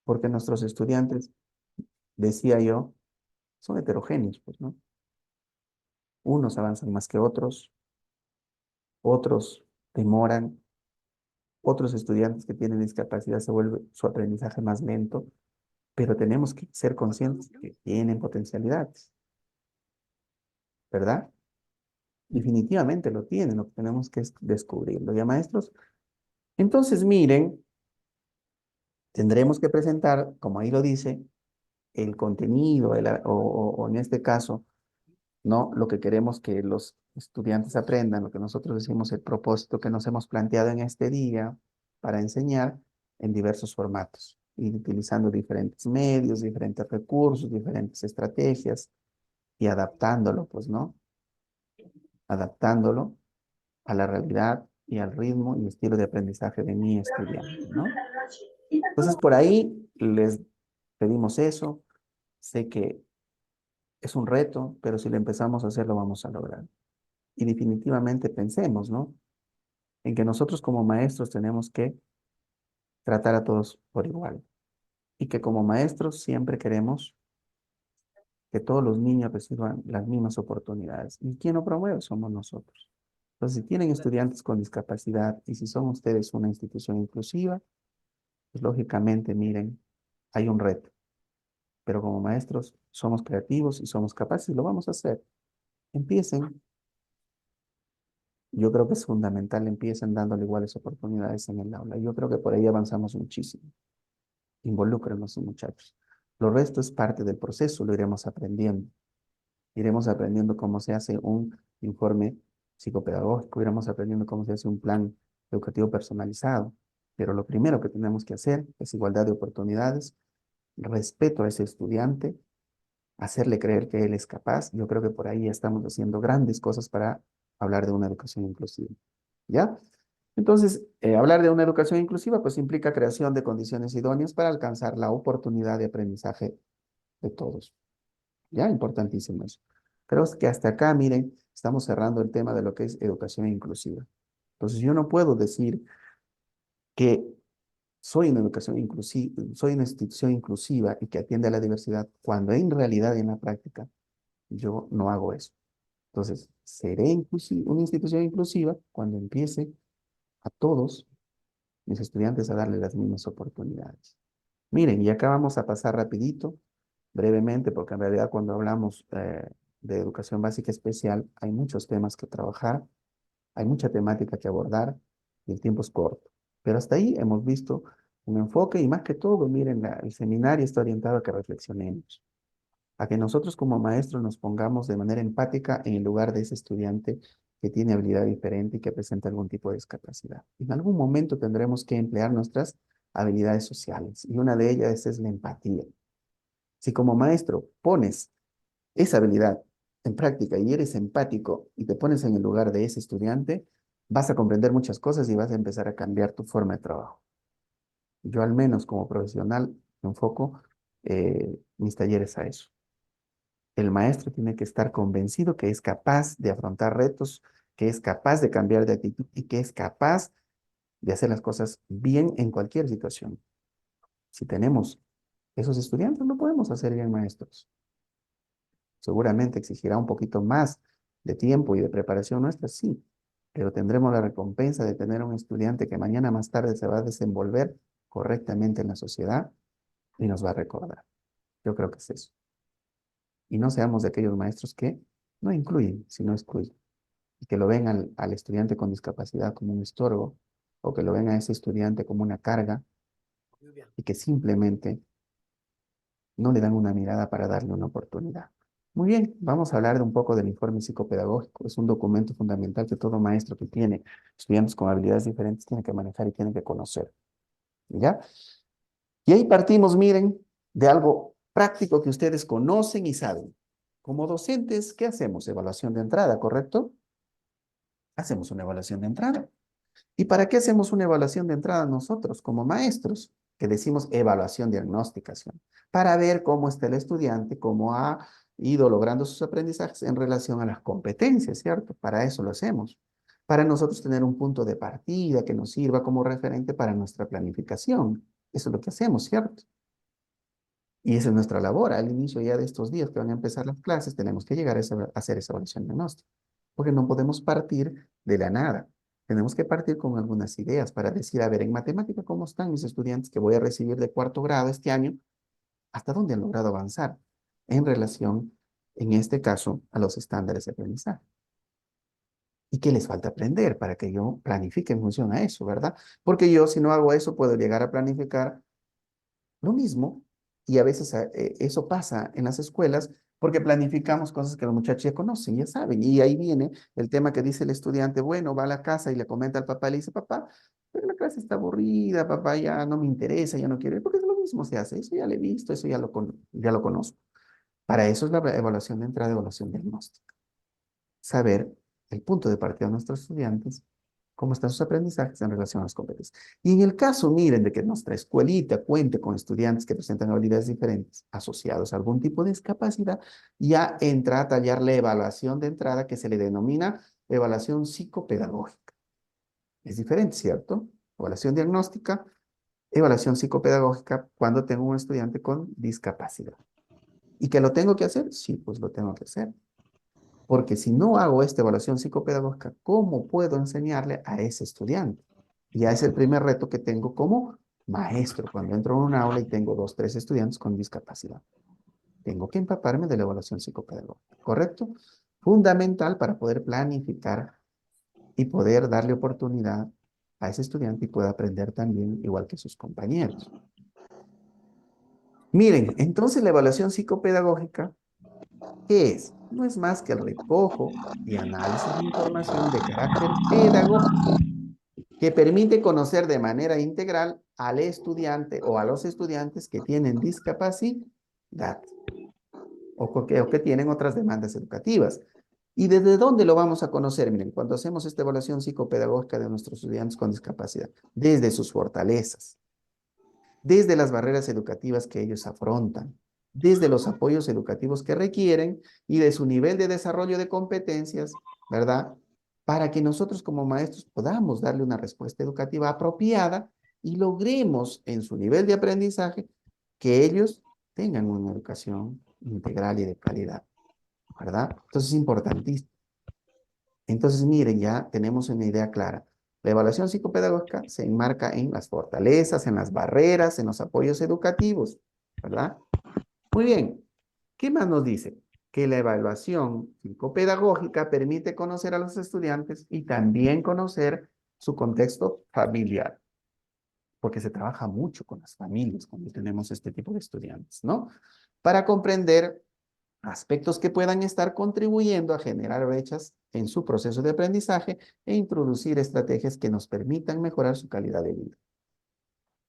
Porque nuestros estudiantes, decía yo, son heterogéneos, pues, ¿no? Unos avanzan más que otros, otros demoran, otros estudiantes que tienen discapacidad se vuelve su aprendizaje más lento, pero tenemos que ser conscientes que tienen potencialidades, ¿verdad? Definitivamente lo tienen, lo que tenemos que es descubrirlo. ¿Ya, maestros? Entonces, miren, tendremos que presentar, como ahí lo dice, el contenido, o en este caso, ¿no? Lo que queremos que los estudiantes aprendan, lo que nosotros decimos, el propósito que nos hemos planteado en este día para enseñar en diversos formatos y utilizando diferentes medios, diferentes recursos, diferentes estrategias y adaptándolo, pues, ¿no? Adaptándolo a la realidad y al ritmo y estilo de aprendizaje de mi estudiante, ¿no? Entonces, por ahí les pedimos eso. Sé que es un reto, pero si lo empezamos a hacer, lo vamos a lograr. Y definitivamente pensemos, ¿no? En que nosotros como maestros tenemos que tratar a todos por igual. Y que como maestros siempre queremos que todos los niños reciban las mismas oportunidades. ¿Y quién lo promueve? Somos nosotros. Entonces, si tienen estudiantes con discapacidad y si son ustedes una institución inclusiva, pues lógicamente, miren, hay un reto. Pero como maestros somos creativos y somos capaces y lo vamos a hacer. Empiecen. Yo creo que es fundamental, empiecen dándole iguales oportunidades en el aula. Yo creo que por ahí avanzamos muchísimo. Involúcrenos, muchachos. Lo resto es parte del proceso, lo iremos aprendiendo. Iremos aprendiendo cómo se hace un informe psicopedagógico, iremos aprendiendo cómo se hace un plan educativo personalizado. Pero lo primero que tenemos que hacer es igualdad de oportunidades, respeto a ese estudiante, hacerle creer que él es capaz. Yo creo que por ahí estamos haciendo grandes cosas para hablar de una educación inclusiva. ¿Ya? Entonces, hablar de una educación inclusiva pues implica creación de condiciones idóneas para alcanzar la oportunidad de aprendizaje de todos. ¿Ya? Importantísimo eso. Creo que hasta acá, miren, estamos cerrando el tema de lo que es educación inclusiva. Entonces, yo no puedo decir que soy una educación inclusiva, soy una institución inclusiva y que atiende a la diversidad, cuando en realidad y en la práctica yo no hago eso. Entonces, seré una institución inclusiva cuando empiece a todos mis estudiantes a darle las mismas oportunidades. Miren, y acá vamos a pasar rapidito brevemente, porque en realidad cuando hablamos de educación básica especial hay muchos temas que trabajar, hay mucha temática que abordar y el tiempo es corto. Pero hasta ahí hemos visto un enfoque y más que todo, miren, el seminario está orientado a que reflexionemos, a que nosotros como maestros nos pongamos de manera empática en el lugar de ese estudiante que tiene habilidad diferente y que presenta algún tipo de discapacidad. En algún momento tendremos que emplear nuestras habilidades sociales y una de ellas es la empatía. Si como maestro pones esa habilidad en práctica y eres empático y te pones en el lugar de ese estudiante, vas a comprender muchas cosas y vas a empezar a cambiar tu forma de trabajo. Yo al menos como profesional enfoco mis talleres a eso. El maestro tiene que estar convencido que es capaz de afrontar retos, que es capaz de cambiar de actitud y que es capaz de hacer las cosas bien en cualquier situación. Si tenemos esos estudiantes, no podemos hacer bien maestros. Seguramente exigirá un poquito más de tiempo y de preparación nuestra, sí, pero tendremos la recompensa de tener un estudiante que mañana más tarde se va a desenvolver correctamente en la sociedad y nos va a recordar. Yo creo que es eso. Y no seamos de aquellos maestros que no incluyen, sino excluyen. Y que lo ven al estudiante con discapacidad como un estorbo, o que lo ven a ese estudiante como una carga, y que simplemente no le dan una mirada para darle una oportunidad. Muy bien, vamos a hablar de un poco del informe psicopedagógico. Es un documento fundamental que todo maestro que tiene estudiantes con habilidades diferentes tiene que manejar y tiene que conocer. ¿Ya? Y ahí partimos, miren, de algo práctico que ustedes conocen y saben. Como docentes, ¿qué hacemos? Evaluación de entrada, ¿correcto? Hacemos una evaluación de entrada. ¿Y para qué hacemos una evaluación de entrada nosotros como maestros? Que decimos evaluación diagnosticación, para ver cómo está el estudiante, cómo ha ido logrando sus aprendizajes en relación a las competencias, ¿cierto? Para eso lo hacemos. Para nosotros tener un punto de partida que nos sirva como referente para nuestra planificación. Eso es lo que hacemos, ¿cierto? Y esa es nuestra labor. Al inicio ya de estos días que van a empezar las clases, tenemos que llegar a hacer esa evaluación diagnóstica. Porque no podemos partir de la nada. Tenemos que partir con algunas ideas para decir, a ver, en matemática, ¿cómo están mis estudiantes que voy a recibir de cuarto grado este año? ¿Hasta dónde han logrado avanzar en relación, en este caso, a los estándares de aprendizaje? ¿Y qué les falta aprender para que yo planifique en función a eso, verdad? Porque yo, si no hago eso, puedo llegar a planificar lo mismo, y a veces eso pasa en las escuelas porque planificamos cosas que los muchachos ya conocen, ya saben, y ahí viene el tema que dice el estudiante, bueno, va a la casa y le comenta al papá, le dice, papá, pero la clase está aburrida, papá, ya no me interesa, ya no quiero ir, porque es lo mismo se hace, eso ya lo he visto, eso ya lo conozco. Para eso es la evaluación de entrada, evaluación diagnóstica. Saber el punto de partida de nuestros estudiantes, cómo están sus aprendizajes en relación a las competencias. Y en el caso, miren, de que nuestra escuelita cuente con estudiantes que presentan habilidades diferentes asociados a algún tipo de discapacidad, ya entra a tallar la evaluación de entrada que se le denomina evaluación psicopedagógica. Es diferente, ¿cierto? Evaluación diagnóstica, evaluación psicopedagógica cuando tengo un estudiante con discapacidad. ¿Y que lo tengo que hacer? Sí, pues lo tengo que hacer. Porque si no hago esta evaluación psicopedagógica, ¿cómo puedo enseñarle a ese estudiante? Ya es el primer reto que tengo como maestro cuando entro en un aula y tengo 2, 3 estudiantes con discapacidad. Tengo que empaparme de la evaluación psicopedagógica, ¿correcto? Fundamental para poder planificar y poder darle oportunidad a ese estudiante y pueda aprender también igual que sus compañeros. Miren, entonces la evaluación psicopedagógica, ¿qué es? No es más que el recojo y análisis de información de carácter pedagógico que permite conocer de manera integral al estudiante o a los estudiantes que tienen discapacidad o que tienen otras demandas educativas. ¿Y desde dónde lo vamos a conocer? Miren, cuando hacemos esta evaluación psicopedagógica de nuestros estudiantes con discapacidad, desde sus fortalezas, desde las barreras educativas que ellos afrontan, desde los apoyos educativos que requieren y de su nivel de desarrollo de competencias, ¿verdad? Para que nosotros como maestros podamos darle una respuesta educativa apropiada y logremos en su nivel de aprendizaje que ellos tengan una educación integral y de calidad, ¿verdad? Entonces es importantísimo. Entonces, miren, ya tenemos una idea clara. La evaluación psicopedagógica se enmarca en las fortalezas, en las barreras, en los apoyos educativos, ¿verdad? Muy bien. ¿Qué más nos dice? Que la evaluación psicopedagógica permite conocer a los estudiantes y también conocer su contexto familiar, porque se trabaja mucho con las familias cuando tenemos este tipo de estudiantes, ¿no? Para comprender aspectos que puedan estar contribuyendo a generar brechas en su proceso de aprendizaje e introducir estrategias que nos permitan mejorar su calidad de vida.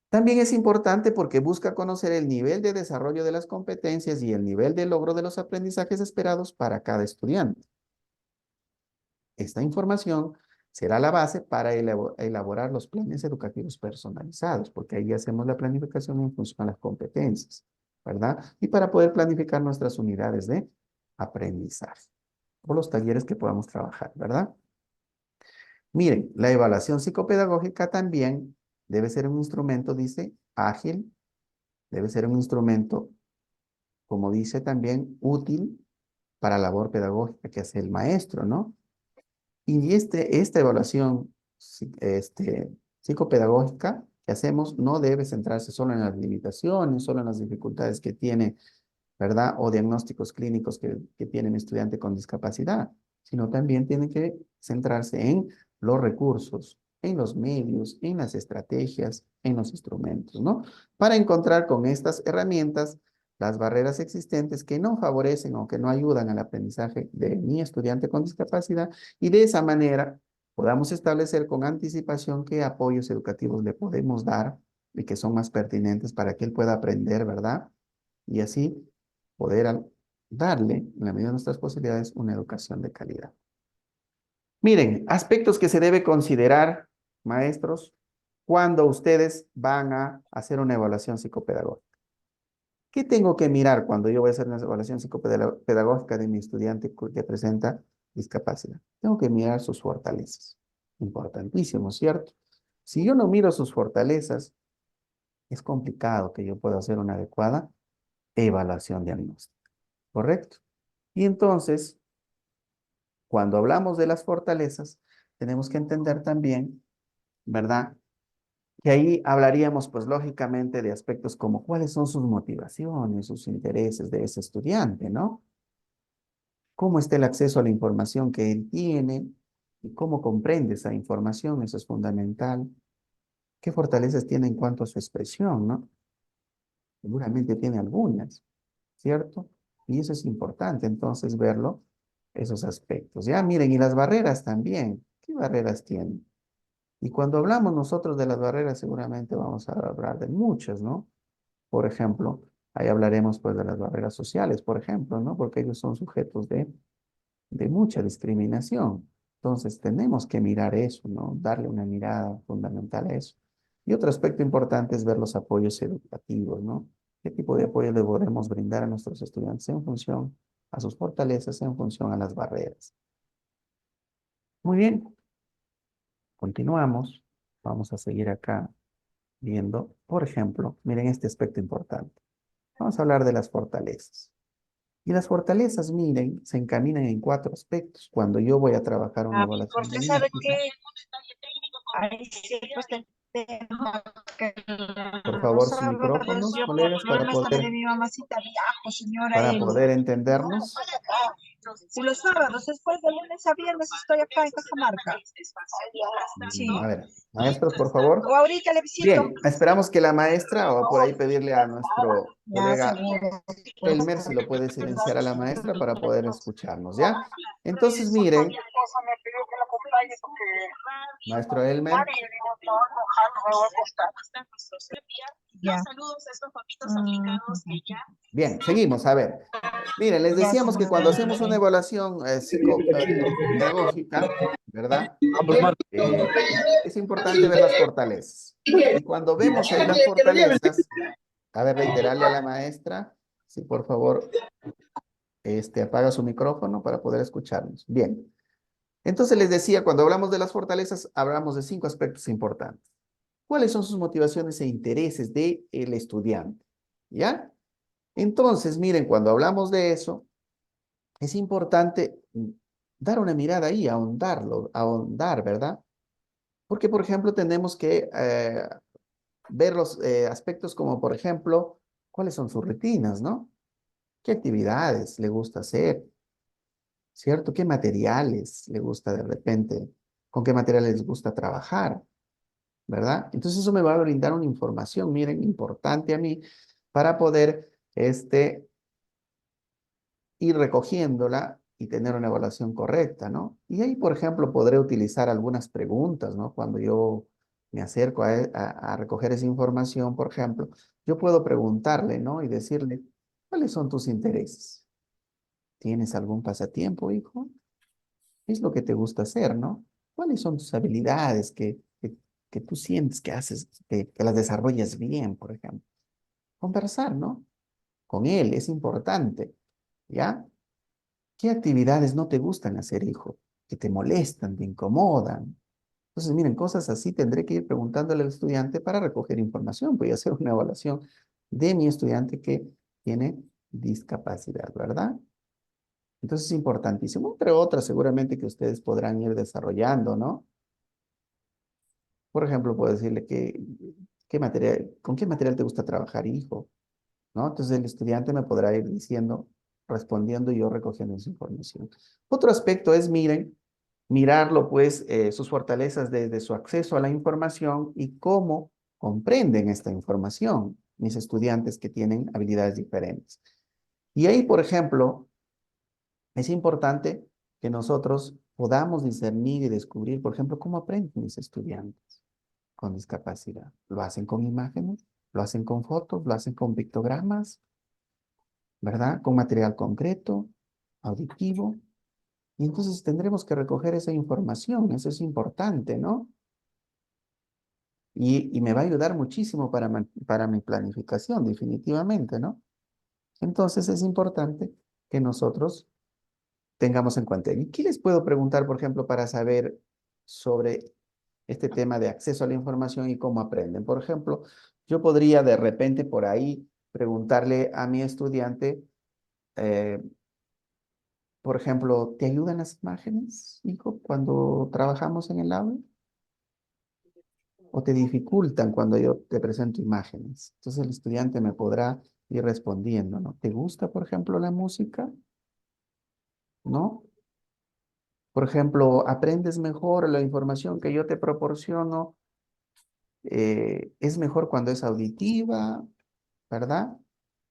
También es importante porque busca conocer el nivel de desarrollo de las competencias y el nivel de logro de los aprendizajes esperados para cada estudiante. Esta información será la base para elaborar los planes educativos personalizados, porque ahí hacemos la planificación en función a las competencias, ¿verdad? Y para poder planificar nuestras unidades de aprendizaje o los talleres que podamos trabajar, ¿verdad? Miren, la evaluación psicopedagógica también debe ser un instrumento, dice, ágil, debe ser un instrumento, como dice también, útil para la labor pedagógica que hace el maestro, ¿no? Y esta evaluación psicopedagógica que hacemos no debe centrarse solo en las limitaciones, solo en las dificultades que tiene, ¿verdad? O diagnósticos clínicos que tiene un estudiante con discapacidad, sino también tiene que centrarse en los recursos, en los medios, en las estrategias, en los instrumentos, ¿no? Para encontrar con estas herramientas las barreras existentes que no favorecen o que no ayudan al aprendizaje de mi estudiante con discapacidad y de esa manera podamos establecer con anticipación qué apoyos educativos le podemos dar y que son más pertinentes para que él pueda aprender, ¿verdad? Y así poder darle, en la medida de nuestras posibilidades, una educación de calidad. Miren, aspectos que se debe considerar, maestros, cuando ustedes van a hacer una evaluación psicopedagógica. ¿Qué tengo que mirar cuando yo voy a hacer una evaluación psicopedagógica de mi estudiante que presenta discapacidad? Tengo que mirar sus fortalezas. Importantísimo, ¿cierto? Si yo no miro sus fortalezas, es complicado que yo pueda hacer una adecuada evaluación diagnóstica. ¿Correcto? Y entonces, cuando hablamos de las fortalezas, tenemos que entender también, ¿verdad? Que ahí hablaríamos, pues lógicamente, de aspectos como cuáles son sus motivaciones, sus intereses de ese estudiante, ¿no? Cómo está el acceso a la información que él tiene y cómo comprende esa información, eso es fundamental. ¿Qué fortalezas tiene en cuanto a su expresión, no? Seguramente tiene algunas, ¿cierto? Y eso es importante, entonces, verlo, esos aspectos. Ya, miren, y las barreras también. ¿Qué barreras tienen? Y cuando hablamos nosotros de las barreras, seguramente vamos a hablar de muchas, ¿no? Por ejemplo, ahí hablaremos pues de las barreras sociales, por ejemplo, ¿no? Porque ellos son sujetos de mucha discriminación. Entonces, tenemos que mirar eso, ¿no? Darle una mirada fundamental a eso. Y otro aspecto importante es ver los apoyos educativos, ¿no? ¿Qué tipo de apoyo le podemos brindar a nuestros estudiantes en función a sus fortalezas, en función a las barreras? Muy bien, continuamos. Vamos a seguir acá viendo, por ejemplo, miren este aspecto importante. Vamos a hablar de las fortalezas. Y las fortalezas, miren, se encaminan en 4 aspectos. Cuando yo voy a trabajar una evaluación Porque sabe diagnóstica, que hay ciertos temas que por los favor, sus sábados micrófonos, yo por colegas, problemas también de mi mamacita viajo, señora para Eli. poder entendernos. Y los sábados, después de lunes a viernes, estoy acá en Cajamarca. Sí. A ver, maestros, por favor. O ahorita le visito. Bien, esperamos que la maestra o por ahí pedirle a nuestro Ya, colega señora. Elmer si lo puede silenciar a la maestra para poder escucharnos, ¿ya? Entonces, miren, maestro Elmer, Ya. bien, seguimos, a ver. Miren, les Ya, decíamos que señora. cuando hacemos una evaluación psicopedagógica, ¿verdad? Es importante ver las fortalezas. Y cuando vemos ahí las fortalezas, a ver, reiterarle a la maestra, si por favor, apaga su micrófono para poder escucharnos. Bien. Entonces les decía, cuando hablamos de las fortalezas, hablamos de 5 aspectos importantes. ¿Cuáles son sus motivaciones e intereses del estudiante? ¿Ya? Entonces, miren, cuando hablamos de eso, es importante dar una mirada ahí, ahondar, ¿verdad? Porque, por ejemplo, tenemos que ver los aspectos como, por ejemplo, cuáles son sus rutinas, ¿no? qué actividades le gusta hacer, ¿cierto? ¿Qué materiales le gusta de repente? ¿Con qué materiales les gusta trabajar? ¿Verdad? Entonces eso me va a brindar una información, miren, importante a mí para poder ir recogiéndola y tener una evaluación correcta, ¿no? Y ahí, por ejemplo, podré utilizar algunas preguntas, ¿no? Cuando yo me acerco a recoger esa información, por ejemplo, yo puedo preguntarle, ¿no? Y decirle, ¿cuáles son tus intereses? ¿Tienes algún pasatiempo, hijo? ¿Qué es lo que te gusta hacer, no? ¿Cuáles son tus habilidades que tú sientes que haces, que las desarrollas bien, por ejemplo? Conversar, ¿no? Con él es importante, ¿ya? ¿Qué actividades no te gustan hacer, hijo? Que te molestan, te incomodan. Entonces, miren, cosas así tendré que ir preguntándole al estudiante para recoger información. Voy a hacer una evaluación de mi estudiante que tiene discapacidad, ¿verdad? Entonces es importantísimo, entre otras seguramente que ustedes podrán ir desarrollando, ¿no? Por ejemplo, puedo decirle qué material, con qué material te gusta trabajar, hijo, ¿no? Entonces el estudiante me podrá ir diciendo, respondiendo y yo recogiendo esa información. Otro aspecto es, miren, mirarlo, pues, sus fortalezas desde su acceso a la información y cómo comprenden esta información, mis estudiantes que tienen habilidades diferentes. Y ahí, por ejemplo, es importante que nosotros podamos discernir y descubrir, por ejemplo, cómo aprenden mis estudiantes con discapacidad. ¿Lo hacen con imágenes? ¿Lo hacen con fotos? ¿Lo hacen con pictogramas? ¿Verdad? Con material concreto, auditivo. Y entonces tendremos que recoger esa información. Eso es importante, ¿no? Y me va a ayudar muchísimo para mi planificación, definitivamente, ¿no? Entonces es importante que nosotros tengamos en cuenta. ¿Y qué les puedo preguntar, por ejemplo, para saber sobre este tema de acceso a la información y cómo aprenden? Por ejemplo, yo podría de repente por ahí preguntarle a mi estudiante, eh, por ejemplo, ¿te ayudan las imágenes, hijo, cuando trabajamos en el aula? ¿O te dificultan cuando yo te presento imágenes? Entonces el estudiante me podrá ir respondiendo, ¿no? ¿Te gusta, por ejemplo, la música? ¿No? Por ejemplo, aprendes mejor la información que yo te proporciono, es mejor cuando es auditiva, ¿verdad?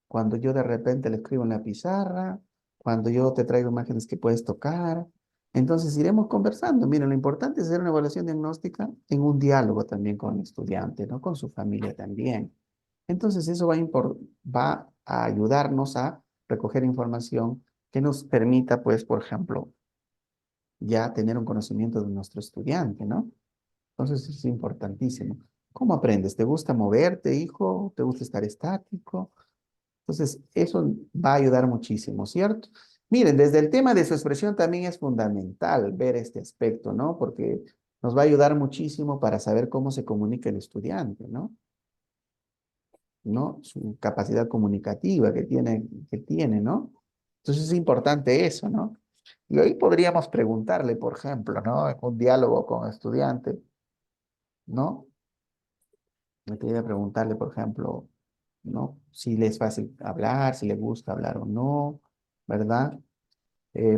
Cuando yo de repente le escribo en la pizarra, cuando yo te traigo imágenes que puedes tocar. Entonces iremos conversando. Miren, lo importante es hacer una evaluación diagnóstica en un diálogo también con el estudiante, ¿no? Con su familia también. Entonces eso va a ayudarnos a recoger información que nos permita, pues, por ejemplo, ya tener un conocimiento de nuestro estudiante, ¿no? Entonces es importantísimo. ¿Cómo aprendes? ¿Te gusta moverte, hijo? ¿Te gusta estar estático? Entonces eso va a ayudar muchísimo, ¿cierto? Miren, desde el tema de su expresión también es fundamental ver este aspecto, ¿no? Porque nos va a ayudar muchísimo para saber cómo se comunica el estudiante, ¿no? ¿No? Su capacidad comunicativa que tiene, ¿no? Entonces es importante eso, ¿no? Y hoy podríamos preguntarle, por ejemplo, ¿no? En un diálogo con estudiante, ¿no? Me quería preguntarle, por ejemplo, ¿no? Si le es fácil hablar, si le gusta hablar o no, ¿verdad?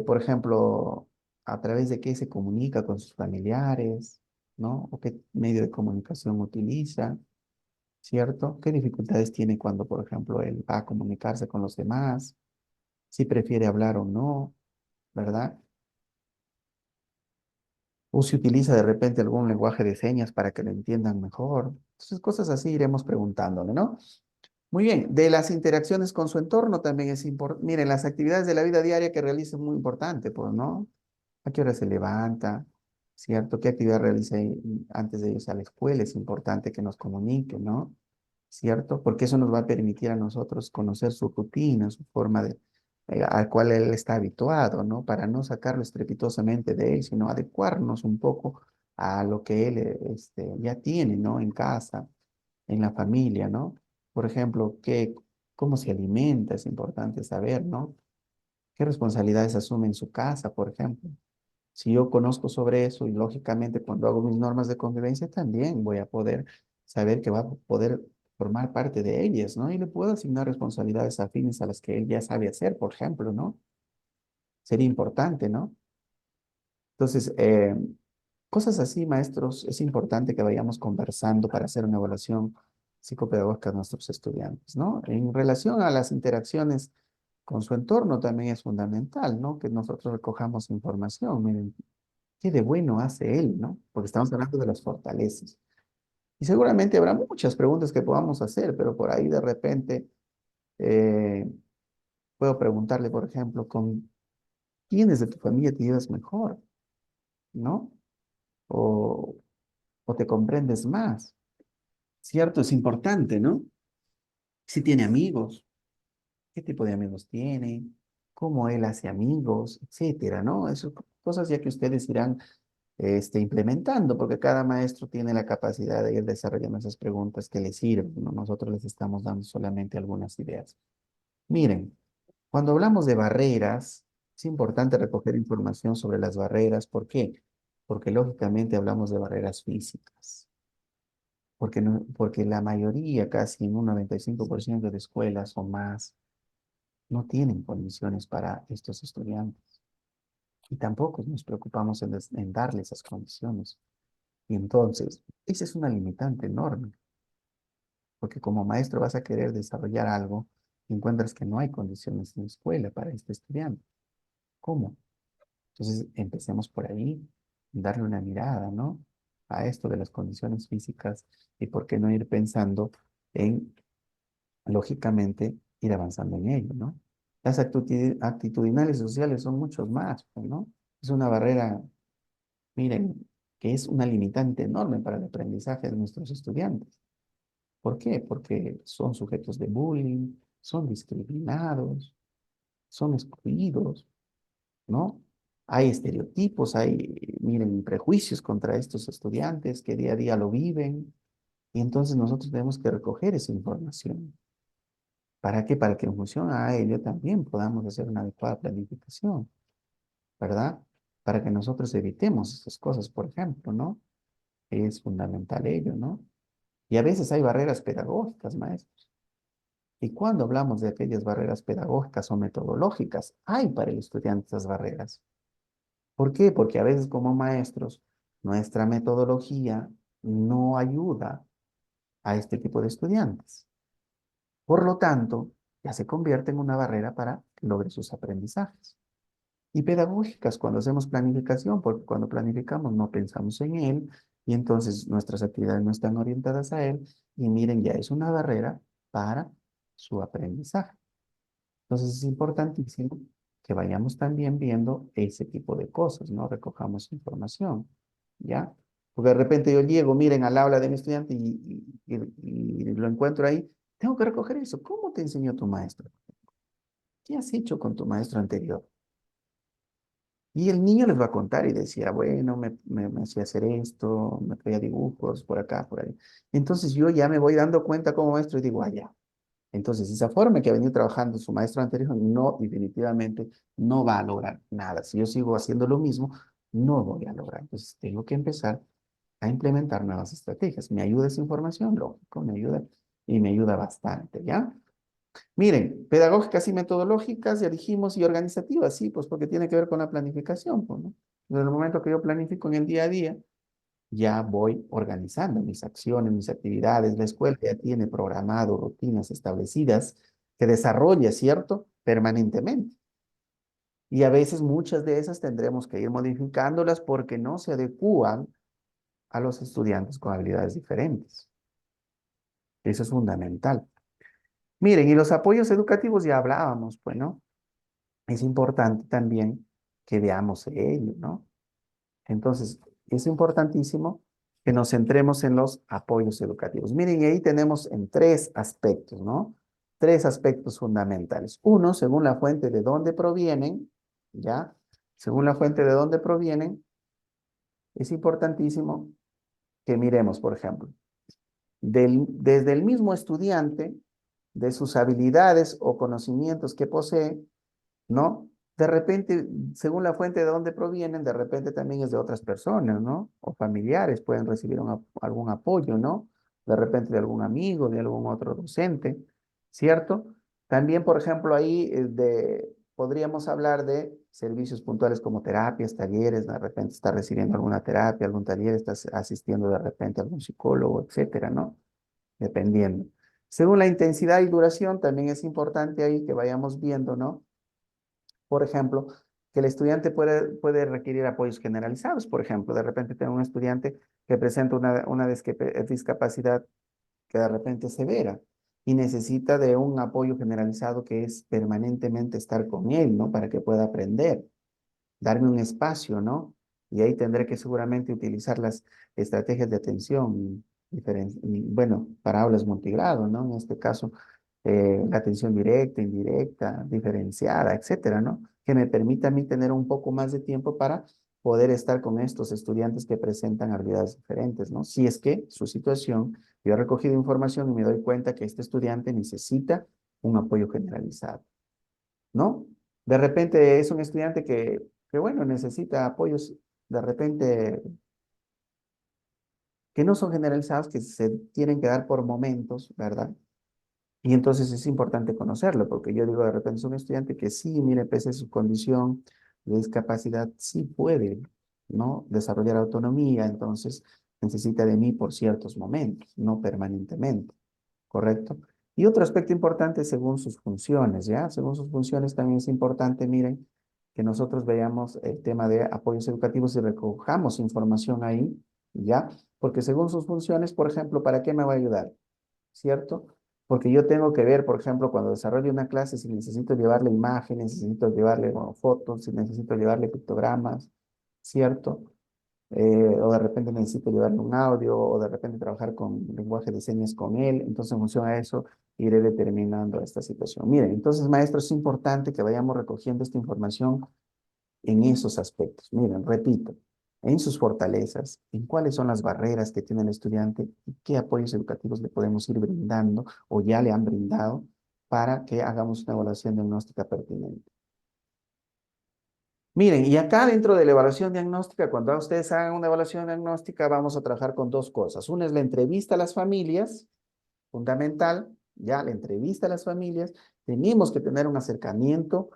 Por ejemplo, a través de qué se comunica con sus familiares, ¿no? O qué medio de comunicación utiliza, ¿cierto? ¿Qué dificultades tiene cuando, por ejemplo, él va a comunicarse con los demás? Si prefiere hablar o no, ¿verdad? O si utiliza de repente algún lenguaje de señas para que lo entiendan mejor. Entonces, cosas así iremos preguntándole, ¿no? Muy bien, de las interacciones con su entorno también es importante. Miren, las actividades de la vida diaria que realiza es muy importante, pues, ¿no? ¿A qué hora se levanta? ¿Cierto? ¿Qué actividad realiza antes de irse a la escuela? Es importante que nos comunique, ¿no? ¿Cierto? Porque eso nos va a permitir a nosotros conocer su rutina, su forma al cual él está habituado, ¿no? Para no sacarlo estrepitosamente de él, sino adecuarnos un poco a lo que él ya tiene, ¿no? En casa, en la familia, ¿no? Por ejemplo, cómo se alimenta, es importante saber, ¿no? ¿Qué responsabilidades asume en su casa, por ejemplo? Si yo conozco sobre eso y lógicamente cuando hago mis normas de convivencia también voy a poder saber que va a poder formar parte de ellas, ¿no? Y le puedo asignar responsabilidades afines a las que él ya sabe hacer, por ejemplo, ¿no? Sería importante, ¿no? Entonces, cosas así, maestros, es importante que vayamos conversando para hacer una evaluación psicopedagógica a nuestros estudiantes, ¿no? En relación a las interacciones con su entorno también es fundamental, ¿no? Que nosotros recojamos información. Miren, qué de bueno hace él, ¿no? Porque estamos hablando de las fortalezas. Y seguramente habrá muchas preguntas que podamos hacer, pero por ahí de repente eh, puedo preguntarle, por ejemplo, ¿con quiénes de tu familia te llevas mejor? ¿No? O, o te comprendes más. ¿Cierto? Es importante, ¿no? Si tiene amigos, qué tipo de amigos tiene, cómo él hace amigos, etcétera, ¿no? Esas cosas ya que ustedes irán implementando, porque cada maestro tiene la capacidad de ir desarrollando esas preguntas que le sirven, ¿no? Nosotros les estamos dando solamente algunas ideas. Miren, cuando hablamos de barreras, es importante recoger información sobre las barreras. ¿Por qué? Porque lógicamente hablamos de barreras físicas. Porque, no, porque la mayoría, casi en un 95% de escuelas o más, no tienen condiciones para estos estudiantes. Y tampoco nos preocupamos en darle esas condiciones. Y entonces, esa es una limitante enorme, porque como maestro vas a querer desarrollar algo y encuentras que no hay condiciones en la escuela para este estudiante. ¿Cómo? Entonces, empecemos por ahí, darle una mirada, ¿no? A esto de las condiciones físicas y por qué no ir pensando en, lógicamente, ir avanzando en ello, ¿no? Las actitudinales y sociales son muchos más, pues, ¿no? Es una barrera, miren, que es una limitante enorme para el aprendizaje de nuestros estudiantes. ¿Por qué? Porque son sujetos de bullying, son discriminados, son excluidos, ¿no? Hay estereotipos, hay, miren, prejuicios contra estos estudiantes que día a día lo viven, y entonces nosotros tenemos que recoger esa información. ¿Para qué? Para que en función a ello también podamos hacer una adecuada planificación, ¿verdad? Para que nosotros evitemos estas cosas, por ejemplo, ¿no? Es fundamental ello, ¿no? Y a veces hay barreras pedagógicas, maestros. Y cuando hablamos de aquellas barreras pedagógicas o metodológicas, hay para el estudiante esas barreras. ¿Por qué? Porque a veces como maestros, nuestra metodología no ayuda a este tipo de estudiantes. Por lo tanto, ya se convierte en una barrera para que logre sus aprendizajes. Y pedagógicas cuando hacemos planificación, porque cuando planificamos no pensamos en él y entonces nuestras actividades no están orientadas a él y miren, ya es una barrera para su aprendizaje. Entonces es importantísimo que vayamos también viendo ese tipo de cosas, ¿no? Recojamos información, ¿ya? Porque de repente yo llego, miren, al aula de mi estudiante y lo encuentro ahí, tengo que recoger eso. ¿Cómo te enseñó tu maestro? ¿Qué has hecho con tu maestro anterior? Y el niño les va a contar y decía, bueno, me hacía hacer esto, me traía dibujos por acá, por ahí. Entonces yo ya me voy dando cuenta como maestro y digo, ah, ya. Entonces esa forma que ha venido trabajando su maestro anterior, no, definitivamente no va a lograr nada. Si yo sigo haciendo lo mismo, no voy a lograr. Entonces tengo que empezar a implementar nuevas estrategias. ¿Me ayuda esa información? Lógico, me ayuda y me ayuda bastante, ¿ya? Miren, pedagógicas y metodológicas, ya dijimos, y organizativas, sí, pues porque tiene que ver con la planificación, pues, ¿no? Desde el momento que yo planifico en el día a día, ya voy organizando mis acciones, mis actividades. La escuela ya tiene programado rutinas establecidas que desarrolla, ¿cierto? Permanentemente. Y a veces muchas de esas tendremos que ir modificándolas porque no se adecúan a los estudiantes con habilidades diferentes. Eso es fundamental. Miren, y los apoyos educativos ya hablábamos, pues, ¿no? Es importante también que veamos ello, ¿no? Entonces, es importantísimo que nos centremos en los apoyos educativos. Miren, y ahí tenemos en tres aspectos, ¿no? Tres aspectos fundamentales. Uno, según la fuente de dónde provienen, ¿ya? Según la fuente de dónde provienen, es importantísimo que miremos, por ejemplo, desde el mismo estudiante, de sus habilidades o conocimientos que posee, ¿no? De repente, según la fuente de dónde provienen, de repente también es de otras personas, ¿no? O familiares pueden recibir algún apoyo, ¿no? de repente de algún amigo, de algún otro docente, ¿cierto? También, por ejemplo, ahí podríamos hablar de servicios puntuales como terapias, talleres, de repente está recibiendo alguna terapia, algún taller, estás asistiendo de repente a algún psicólogo, etcétera, ¿no? Dependiendo. Según la intensidad y duración, también es importante ahí que vayamos viendo, ¿no? Por ejemplo, que el estudiante puede requerir apoyos generalizados. Por ejemplo, de repente tengo un estudiante que presenta una discapacidad que de repente es severa y necesita de un apoyo generalizado que es permanentemente estar con él, ¿no? Para que pueda aprender, darme un espacio, ¿no? Y ahí tendré que seguramente utilizar las estrategias de atención, bueno, para aulas multigrado, ¿no? En este caso, la atención directa, indirecta, diferenciada, etcétera, ¿no? Que me permita a mí tener un poco más de tiempo para poder estar con estos estudiantes que presentan habilidades diferentes, ¿no? Si es que su situación, yo he recogido información y me doy cuenta que este estudiante necesita un apoyo generalizado, ¿no? De repente es un estudiante que bueno, necesita apoyos de repente que no son generalizados, que se tienen que dar por momentos, ¿verdad? Y entonces es importante conocerlo, porque yo digo, de repente es un estudiante que sí, mire, pese a su condición de discapacidad, sí puede, ¿no? Desarrollar autonomía, entonces necesita de mí por ciertos momentos, no permanentemente, ¿correcto? Y otro aspecto importante según sus funciones, ¿ya? Según sus funciones también es importante, miren, que nosotros veamos el tema de apoyos educativos y recojamos información ahí, ¿ya? Porque según sus funciones, por ejemplo, ¿para qué me va a ayudar? ¿Cierto? Porque yo tengo que ver, por ejemplo, cuando desarrollo una clase, si necesito llevarle imágenes, si necesito llevarle bueno, fotos, si necesito llevarle pictogramas, ¿cierto? O de repente necesito llevarle un audio, o de repente trabajar con lenguaje de señas con él. Entonces, en función a eso, iré determinando esta situación. Miren, entonces, maestros, es importante que vayamos recogiendo esta información en esos aspectos. Miren, repito, en sus fortalezas, en cuáles son las barreras que tiene el estudiante y qué apoyos educativos le podemos ir brindando o ya le han brindado para que hagamos una evaluación diagnóstica pertinente. Miren, y acá dentro de la evaluación diagnóstica, cuando ustedes hagan una evaluación diagnóstica, vamos a trabajar con dos cosas. Una es la entrevista a las familias, fundamental, ya la entrevista a las familias. Tenemos que tener un acercamiento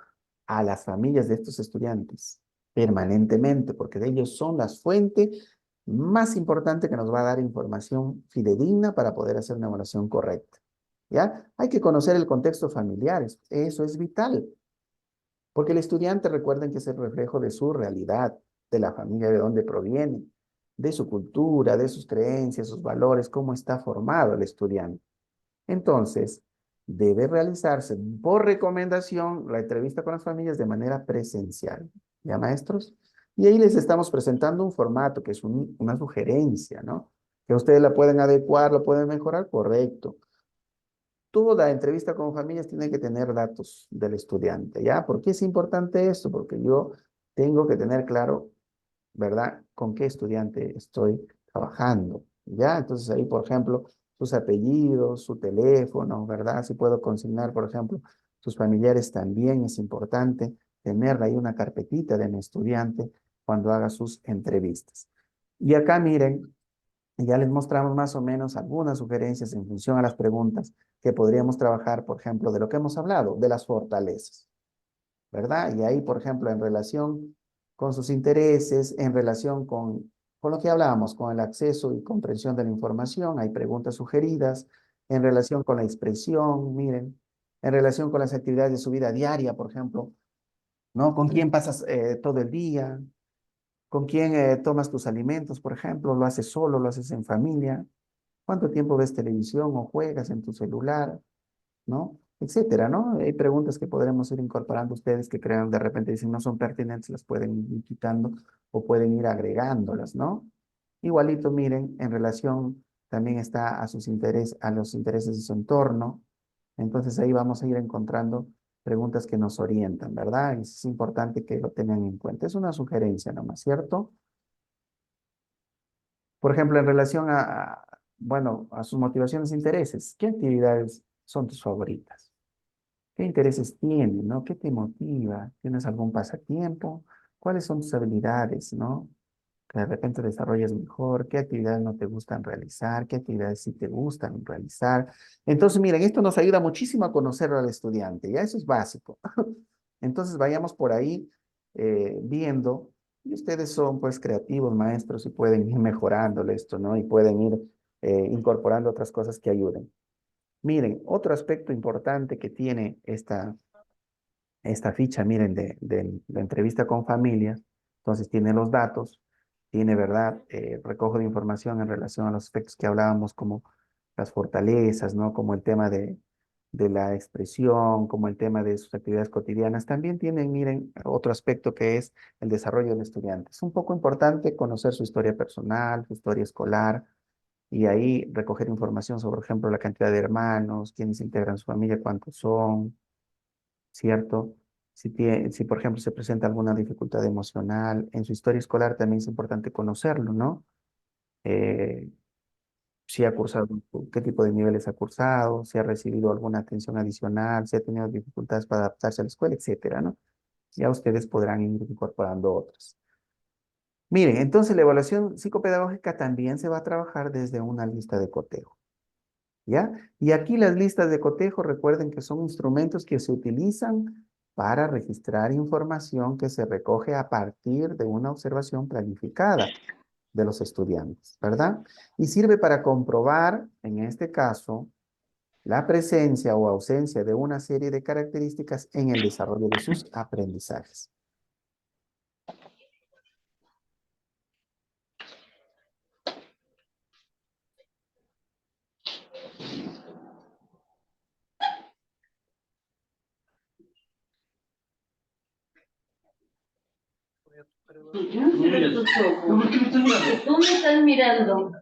a las familias de estos estudiantes permanentemente, porque de ellos son las fuentes más importantes que nos va a dar información fidedigna para poder hacer una evaluación correcta. ¿Ya? Hay que conocer el contexto familiar, eso es vital, porque el estudiante, recuerden que es el reflejo de su realidad, de la familia de donde proviene, de su cultura, de sus creencias, sus valores, cómo está formado el estudiante. Entonces, debe realizarse por recomendación la entrevista con las familias de manera presencial. ¿Ya, maestros? Y ahí les estamos presentando un formato que es una sugerencia, ¿no? Que ustedes la pueden adecuar, lo pueden mejorar, correcto. Toda entrevista con familias tiene que tener datos del estudiante, ¿ya? ¿Por qué es importante esto? Porque yo tengo que tener claro, ¿verdad? Con qué estudiante estoy trabajando, ¿ya? Entonces ahí, por ejemplo, sus apellidos, su teléfono, ¿verdad? Si puedo consignar, por ejemplo, sus familiares también es importante tener ahí una carpetita de mi estudiante cuando haga sus entrevistas. Y acá miren, ya les mostramos más o menos algunas sugerencias en función a las preguntas que podríamos trabajar, por ejemplo, de lo que hemos hablado, de las fortalezas, ¿verdad? Y ahí, por ejemplo, en relación con sus intereses, en relación con lo que hablábamos, con el acceso y comprensión de la información, hay preguntas sugeridas, en relación con la expresión, miren, en relación con las actividades de su vida diaria, por ejemplo, ¿no? ¿Con quién pasas todo el día? ¿Con quién tomas tus alimentos, por ejemplo? ¿Lo haces solo, lo haces en familia? ¿Cuánto tiempo ves televisión o juegas en tu celular? ¿No? Etcétera, ¿no? Hay preguntas que podremos ir incorporando ustedes que crean de repente dicen no son pertinentes, las pueden ir quitando o pueden ir agregándolas, ¿no? Igualito, miren, en relación también está a sus intereses, a los intereses de su entorno. Entonces ahí vamos a ir encontrando preguntas que nos orientan, ¿verdad? Y es importante que lo tengan en cuenta. Es una sugerencia nomás, ¿cierto? Por ejemplo, en relación bueno, a sus motivaciones e intereses, ¿qué actividades son tus favoritas? ¿Qué intereses tienes, no? ¿Qué te motiva? ¿Tienes algún pasatiempo? ¿Cuáles son tus habilidades, no? que de repente desarrolles mejor, qué actividades no te gustan realizar, qué actividades sí te gustan realizar. Entonces, miren, esto nos ayuda muchísimo a conocer al estudiante, ya eso es básico. Entonces, vayamos por ahí viendo, y ustedes son pues creativos, maestros, y pueden ir mejorándole esto, ¿no? Y pueden ir incorporando otras cosas que ayuden. Miren, otro aspecto importante que tiene esta ficha, miren, de entrevista con familias, entonces tiene los datos, tiene, ¿verdad? Recojo de información en relación a los aspectos que hablábamos, como las fortalezas, ¿no? Como el tema de la expresión, como el tema de sus actividades cotidianas. También tienen, miren, otro aspecto que es el desarrollo del estudiante. Es un poco importante conocer su historia personal, su historia escolar, y ahí recoger información sobre, por ejemplo, la cantidad de hermanos, quiénes integran su familia, cuántos son, ¿cierto? Si, por ejemplo, se presenta alguna dificultad emocional, en su historia escolar también es importante conocerlo, ¿no? Eh, si ha cursado, qué tipo de niveles ha cursado, si ha recibido alguna atención adicional, si ha tenido dificultades para adaptarse a la escuela, etcétera, ¿no? Ya ustedes podrán ir incorporando otras. Miren, entonces la evaluación psicopedagógica también se va a trabajar desde una lista de cotejo, ¿ya? Y aquí las listas de cotejo, recuerden que son instrumentos que se utilizan para registrar información que se recoge a partir de una observación planificada de los estudiantes, ¿verdad? Y sirve para comprobar, en este caso, la presencia o ausencia de una serie de características en el desarrollo de sus aprendizajes. ¿Tú me estás mirando?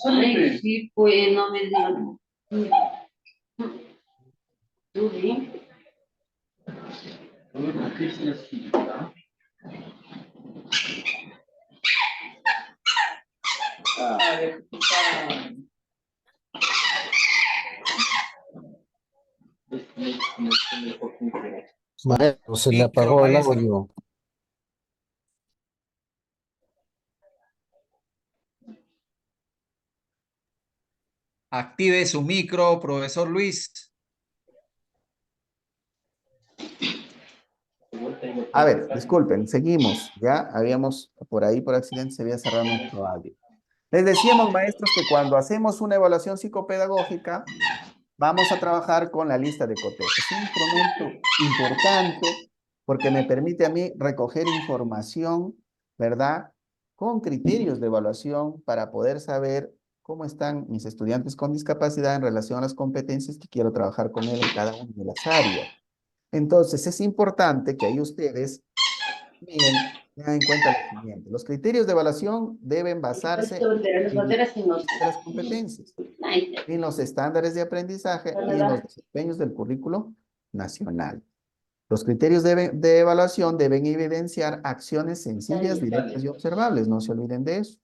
Ay, sí, pues no me digas. ¿Tú bien? Maestro, se le Micro, apagó el maestro. audio. Active su micro, profesor Luis. A ver, disculpen, seguimos. Ya habíamos, por ahí, por accidente, se había cerrado nuestro audio. Les decíamos, maestros, que cuando hacemos una evaluación psicopedagógica, vamos a trabajar con la lista de cotejo. Es un instrumento importante porque me permite a mí recoger información, ¿verdad? Con criterios de evaluación para poder saber cómo están mis estudiantes con discapacidad en relación a las competencias que quiero trabajar con él en cada una de las áreas. Entonces, es importante que ahí ustedes, miren, tengan en cuenta lo siguiente. Los criterios de evaluación deben basarse en las competencias, en los estándares de aprendizaje y en los desempeños del currículo nacional. Los criterios de evaluación deben evidenciar acciones sencillas, directas y observables. No se olviden de eso.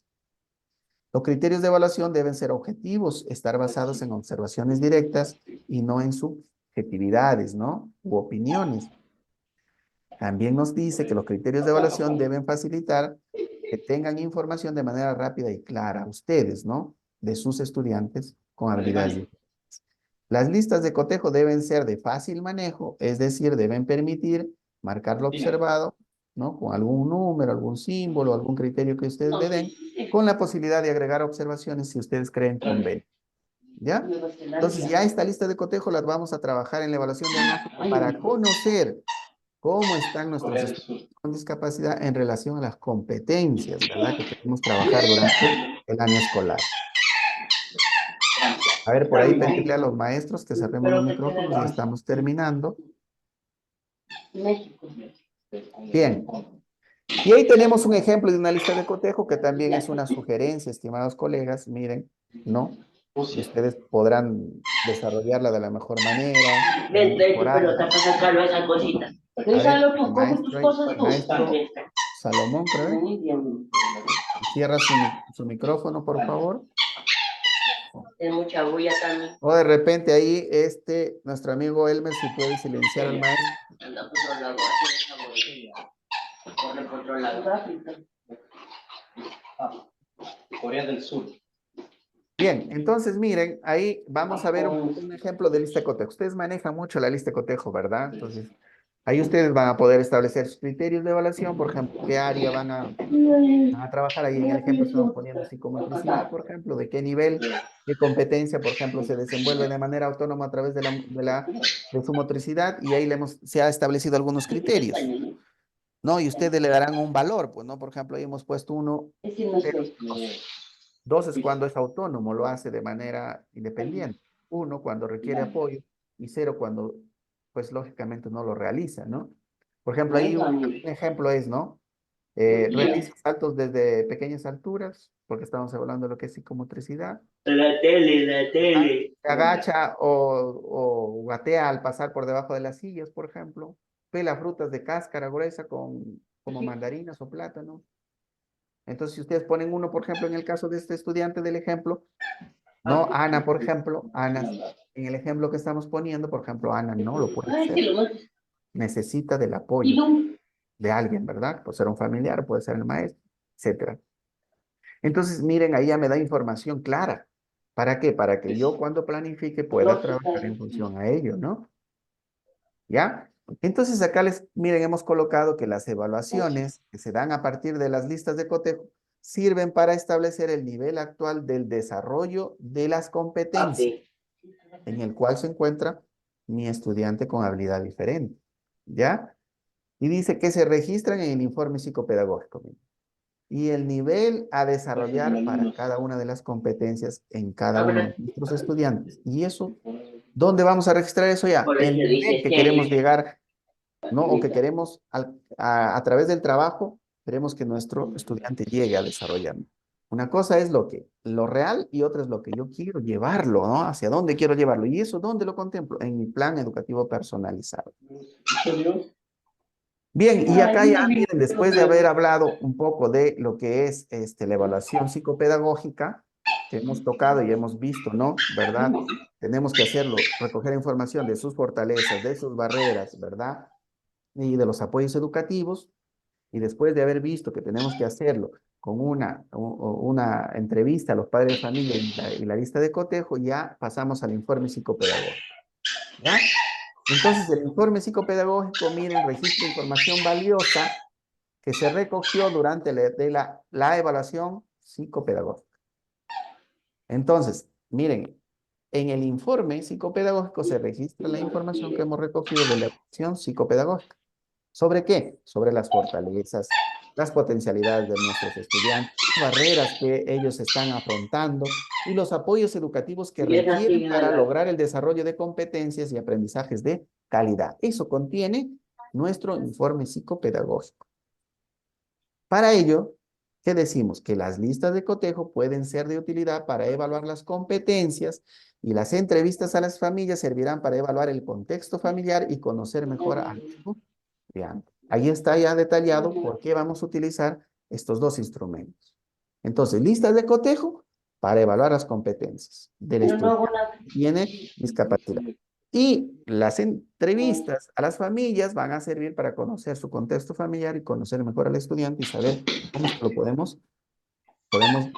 Los criterios de evaluación deben ser objetivos, estar basados en observaciones directas y no en subjetividades, ¿no? U opiniones. También nos dice que los criterios de evaluación deben facilitar que tengan información de manera rápida y clara a ustedes, ¿no? De sus estudiantes con habilidades diferentes. Las listas de cotejo deben ser de fácil manejo, es decir, deben permitir marcar lo observado, ¿no? Con algún número, algún símbolo, algún criterio que ustedes le den, con la posibilidad de agregar observaciones si ustedes creen conveniente. ¿Ya? Entonces, ya esta lista de cotejo las vamos a trabajar en la evaluación diagnóstica para conocer cómo están nuestros estudiantes con discapacidad en relación a las competencias, ¿verdad? Que queremos trabajar durante el año escolar. A ver, por ahí pedirle a los maestros que cerremos los micrófonos y estamos terminando. Bien. Y ahí tenemos un ejemplo de una lista de cotejo que también es una sugerencia, estimados colegas. Miren, ¿no? Y ustedes podrán desarrollarla de la mejor manera. Ven, trae tu mejorarla. pelota para sacarlo a esa cosita. A ver, Revísalo tú, el coge tus maestro, cosas tú. maestro Salomón, creo. Muy bien. Cierra su micrófono, por favor. Hay mucha bulla también. O de repente ahí, nuestro amigo Elmer, si puede silenciar al maestro. Anda por otro lado, así esa bulla. Corre por otro lado. Corea del Sur. Bien, entonces miren, ahí vamos a ver un ejemplo de lista de cotejo. Ustedes manejan mucho la lista de cotejo, ¿verdad? Entonces, ahí ustedes van a poder establecer sus criterios de evaluación, por ejemplo, qué área van a trabajar. Ahí en el ejemplo estamos poniendo psicomotricidad, por ejemplo, de qué nivel, qué competencia, por ejemplo, se desenvuelve de manera autónoma a través de su motricidad, y ahí se ha establecido algunos criterios, ¿no? Y ustedes le darán un valor, pues, ¿no? Por ejemplo, ahí hemos puesto uno, 0 y 2. 2 es cuando es autónomo, lo hace de manera independiente. 1 cuando requiere apoyo y 0 cuando, pues lógicamente no lo realiza, ¿no? Por ejemplo, ahí un ejemplo es, ¿no? Realiza saltos desde pequeñas alturas, porque estamos hablando de lo que es psicomotricidad. La tele. Se agacha o gatea al pasar por debajo de las sillas, por ejemplo. Pela frutas de cáscara gruesa como mandarinas o plátanos. Entonces, si ustedes ponen uno, por ejemplo, en el caso de este estudiante del ejemplo, ¿no? Ana, por ejemplo, Ana, en el ejemplo que estamos poniendo, por ejemplo, Ana no lo puede hacer. Necesita del apoyo de alguien, ¿verdad? Puede ser un familiar, puede ser el maestro, etcétera. Entonces, miren, ahí ya me da información clara. ¿Para qué? Para que yo cuando planifique pueda trabajar en función a ello, ¿no? ¿Ya? Entonces acá miren, hemos colocado que las evaluaciones que se dan a partir de las listas de cotejo sirven para establecer el nivel actual del desarrollo de las competencias en el cual se encuentra mi estudiante con habilidad diferente. ¿Ya? Y dice que se registran en el informe psicopedagógico. Miren. Y el nivel a desarrollar para cada una de las competencias en cada uno de nuestros estudiantes. Y eso, ¿dónde vamos a registrar eso ya? El nivel que queremos llegar, ¿no? O que queremos, a través del trabajo, queremos que nuestro estudiante llegue a desarrollar. Una cosa es lo real y otra es lo que yo quiero llevarlo, ¿no? Hacia dónde quiero llevarlo. ¿Y eso dónde lo contemplo? En mi plan educativo personalizado. Bien, y acá ya, miren, después de haber hablado un poco de lo que es la evaluación psicopedagógica, que hemos tocado y hemos visto, ¿no? ¿Verdad? Tenemos que hacerlo, recoger información de sus fortalezas, de sus barreras, ¿verdad? Y de los apoyos educativos. Y después de haber visto que tenemos que hacerlo con una entrevista a los padres de familia y la lista de cotejo, ya pasamos al informe psicopedagógico. ¿Ya? Entonces, el informe psicopedagógico, miren, registra información valiosa que se recogió durante la evaluación psicopedagógica. Entonces, miren, en el informe psicopedagógico se registra la información que hemos recogido de la evaluación psicopedagógica. ¿Sobre qué? Sobre las fortalezas, las potencialidades de nuestros estudiantes, las barreras que ellos están afrontando y los apoyos educativos que requieren para lograr el desarrollo de competencias y aprendizajes de calidad. Eso contiene nuestro informe psicopedagógico. Para ello, ¿qué decimos? Que las listas de cotejo pueden ser de utilidad para evaluar las competencias y las entrevistas a las familias servirán para evaluar el contexto familiar y conocer mejor al estudiante. Ahí está ya detallado por qué vamos a utilizar estos dos instrumentos. Entonces, listas de cotejo para evaluar las competencias del estudiante que tiene discapacidad. Y las entrevistas a las familias van a servir para conocer su contexto familiar y conocer mejor al estudiante y saber cómo es que podemos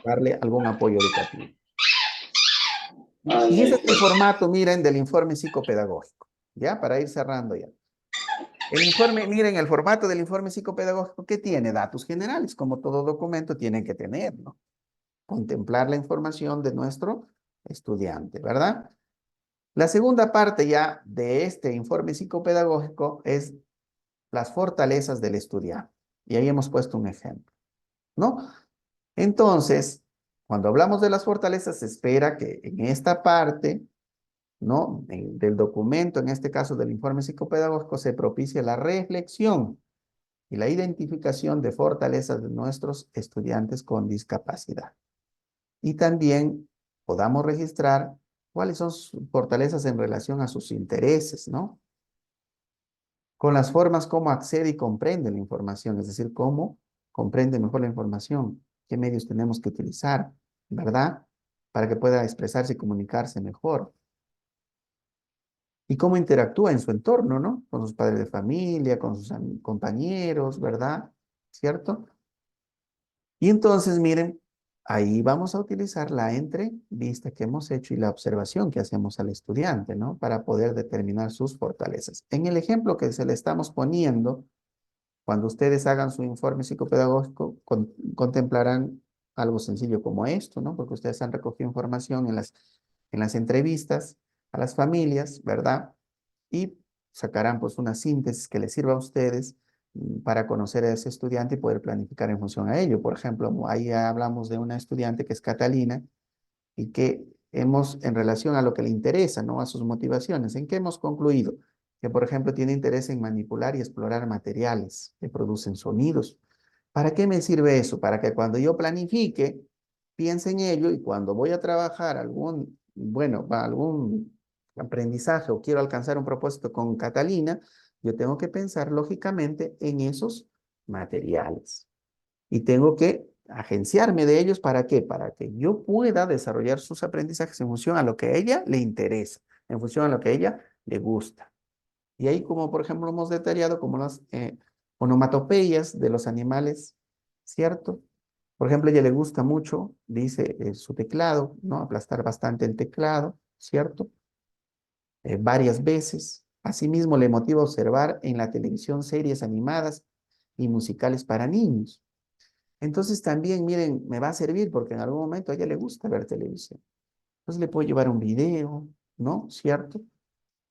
darle algún apoyo educativo. Y ese es el formato, miren, del informe psicopedagógico. ¿Ya? Para ir cerrando ya. El informe, miren, el formato del informe psicopedagógico, ¿qué tiene? Datos generales, como todo documento tiene que tener, ¿no? Contemplar la información de nuestro estudiante, ¿verdad? La segunda parte ya de este informe psicopedagógico es las fortalezas del estudiante. Y ahí hemos puesto un ejemplo, ¿no? Entonces, cuando hablamos de las fortalezas, se espera que en esta parte, ¿no? Del documento, en este caso del informe psicopedagógico, se propicie la reflexión y la identificación de fortalezas de nuestros estudiantes con discapacidad. Y también podamos registrar cuáles son sus fortalezas en relación a sus intereses, ¿no? Con las formas como accede y comprende la información, es decir, cómo comprende mejor la información, qué medios tenemos que utilizar, ¿verdad? Para que pueda expresarse y comunicarse mejor. Y cómo interactúa en su entorno, ¿no? Con sus padres de familia, con sus compañeros, ¿verdad? ¿Cierto? Y entonces, miren, ahí vamos a utilizar la entrevista que hemos hecho y la observación que hacemos al estudiante, ¿no? Para poder determinar sus fortalezas. En el ejemplo que se le estamos poniendo, cuando ustedes hagan su informe psicopedagógico, contemplarán algo sencillo como esto, ¿no? Porque ustedes han recogido información en las entrevistas a las familias, ¿verdad? Y sacarán pues una síntesis que les sirva a ustedes para conocer a ese estudiante y poder planificar en función a ello. Por ejemplo, ahí hablamos de una estudiante que es Catalina y que hemos, en relación a lo que le interesa, ¿no? A sus motivaciones, ¿en qué hemos concluido? Que, por ejemplo, tiene interés en manipular y explorar materiales que producen sonidos. ¿Para qué me sirve eso? Para que cuando yo planifique, piense en ello y cuando voy a trabajar algún, bueno, algún aprendizaje o quiero alcanzar un propósito con Catalina, yo tengo que pensar lógicamente en esos materiales. Y tengo que agenciarme de ellos. ¿Para qué? Para que yo pueda desarrollar sus aprendizajes en función a lo que a ella le interesa, en función a lo que a ella le gusta. Y ahí, como por ejemplo hemos detallado, como las onomatopeyas de los animales, ¿cierto? Por ejemplo, a ella le gusta mucho, dice, su teclado, ¿no? Aplastar bastante el teclado, ¿cierto? Varias veces. Asimismo, le motiva observar en la televisión series animadas y musicales para niños. Entonces también, miren, me va a servir porque en algún momento a ella le gusta ver televisión. Entonces le puedo llevar un video, ¿no? ¿Cierto?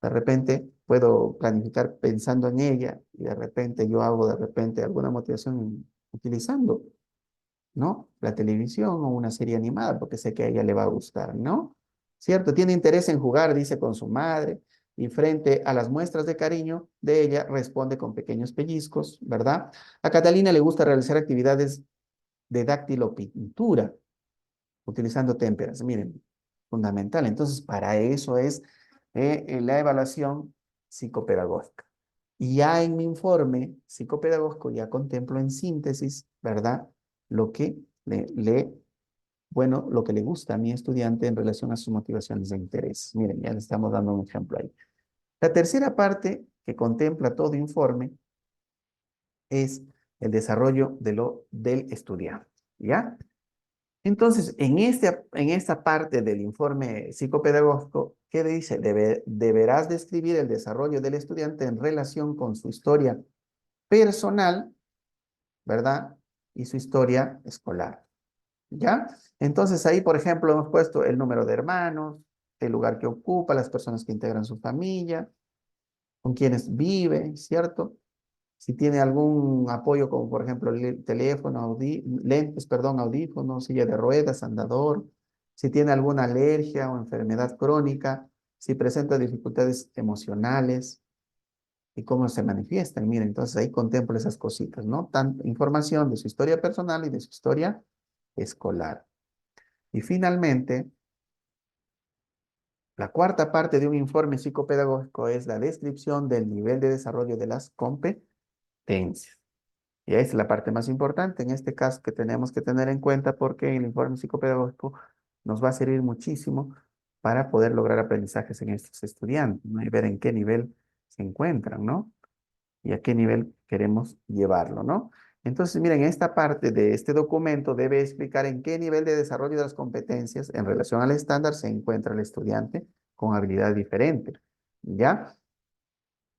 De repente puedo planificar pensando en ella y de repente yo hago de repente alguna motivación utilizando, ¿no? La televisión o una serie animada porque sé que a ella le va a gustar, ¿no? ¿Cierto? Tiene interés en jugar, dice, con su madre y frente a las muestras de cariño de ella responde con pequeños pellizcos, ¿verdad? A Catalina le gusta realizar actividades de dactilopintura utilizando témperas. Miren, fundamental. Entonces, para eso es la evaluación psicopedagógica. Y ya en mi informe psicopedagógico ya contemplo en síntesis, ¿verdad? Lo que bueno, lo que le gusta a mi estudiante en relación a sus motivaciones de interés. Miren, ya le estamos dando un ejemplo ahí. La tercera parte que contempla todo informe es el desarrollo del estudiante, ¿ya? Entonces, en esta parte del informe psicopedagógico, ¿qué dice? Deberás describir el desarrollo del estudiante en relación con su historia personal, ¿verdad? Y su historia escolar, ¿ya? Entonces, ahí, por ejemplo, hemos puesto el número de hermanos, el lugar que ocupa, las personas que integran su familia, con quienes vive, ¿cierto? Si tiene algún apoyo, como por ejemplo teléfono, lentes, perdón, audífonos, silla de ruedas, andador, si tiene alguna alergia o enfermedad crónica, si presenta dificultades emocionales y cómo se manifiestan. Mira, entonces ahí contemplo esas cositas, ¿no? Información de su historia personal y de su historia escolar. Y finalmente, la cuarta parte de un informe psicopedagógico es la descripción del nivel de desarrollo de las competencias. Y esa es la parte más importante en este caso que tenemos que tener en cuenta porque el informe psicopedagógico nos va a servir muchísimo para poder lograr aprendizajes en estos estudiantes, ¿no? Y ver en qué nivel se encuentran, ¿no? Y a qué nivel queremos llevarlo, ¿no? Entonces, miren, esta parte de este documento debe explicar en qué nivel de desarrollo de las competencias en relación al estándar se encuentra el estudiante con habilidad diferente, ¿ya?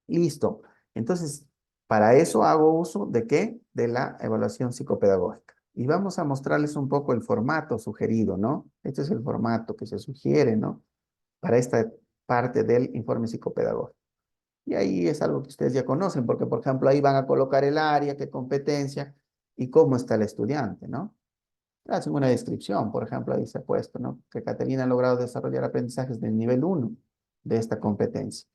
Listo. Entonces, para eso hago uso ¿de qué? De la evaluación psicopedagógica. Y vamos a mostrarles un poco el formato sugerido, ¿no? Este es el formato que se sugiere, ¿no? Para esta parte del informe psicopedagógico. Y ahí es algo que ustedes ya conocen, porque, por ejemplo, ahí van a colocar el área, qué competencia y cómo está el estudiante, ¿no? Hacen una descripción, por ejemplo, ahí se ha puesto, ¿no? Que Catalina ha logrado desarrollar aprendizajes del nivel 1 de esta competencia.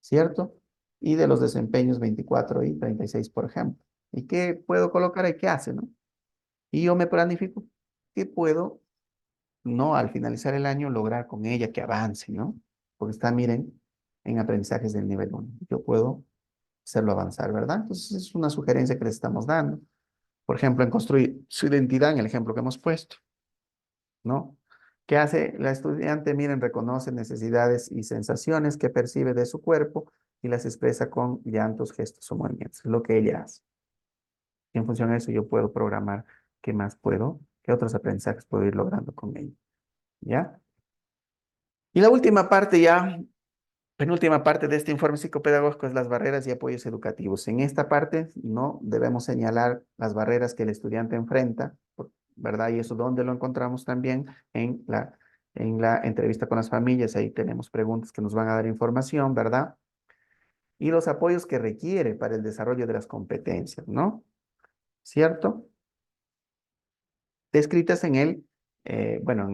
¿Cierto? Y de los desempeños 24 y 36, por ejemplo. ¿Y qué puedo colocar ahí? ¿Qué hace, no? Y yo me planifico qué puedo, no al finalizar el año, lograr con ella que avance, ¿no? Porque está, miren, en aprendizajes del nivel 1. Yo puedo hacerlo avanzar, ¿verdad? Entonces es una sugerencia que les estamos dando. Por ejemplo, en construir su identidad, en el ejemplo que hemos puesto, ¿no? ¿Qué hace la estudiante? Miren, reconoce necesidades y sensaciones que percibe de su cuerpo y las expresa con llantos, gestos o movimientos. Es lo que ella hace. Y en función de eso yo puedo programar ¿Qué más puedo? ¿Qué otros aprendizajes puedo ir logrando con ello? ¿Ya? Y la última parte ya, penúltima parte de este informe psicopedagógico es las barreras y apoyos educativos. En esta parte, no debemos señalar las barreras que el estudiante enfrenta, ¿verdad? Y eso dónde lo encontramos también en la entrevista con las familias. Ahí tenemos preguntas que nos van a dar información, ¿verdad? Y los apoyos que requiere para el desarrollo de las competencias, ¿no? ¿Cierto? Descritas en bueno,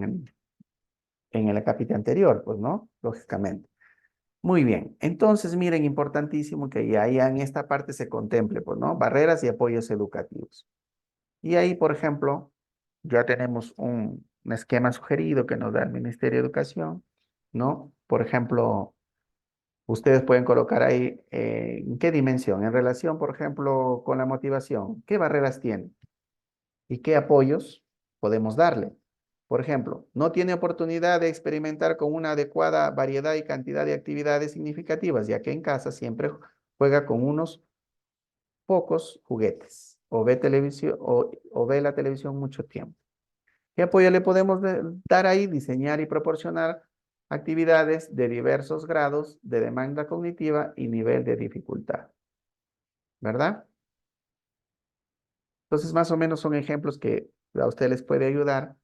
en el capítulo anterior, pues, ¿no? Lógicamente. Muy bien. Entonces, miren, importantísimo que ya en esta parte se contemple, pues, ¿no? Barreras y apoyos educativos. Y ahí, por ejemplo, ya tenemos un esquema sugerido que nos da el Ministerio de Educación, ¿no? Por ejemplo, ustedes pueden colocar ahí en qué dimensión, en relación, por ejemplo, con la motivación, qué barreras tiene y qué apoyos podemos darle. Por ejemplo, no tiene oportunidad de experimentar con una adecuada variedad y cantidad de actividades significativas, ya que en casa siempre juega con unos pocos juguetes o ve televisión o ve la televisión mucho tiempo. ¿Qué apoyo le podemos dar ahí? Diseñar y proporcionar actividades de diversos grados de demanda cognitiva y nivel de dificultad, ¿verdad? Entonces, más o menos son ejemplos que a ustedes les puede ayudar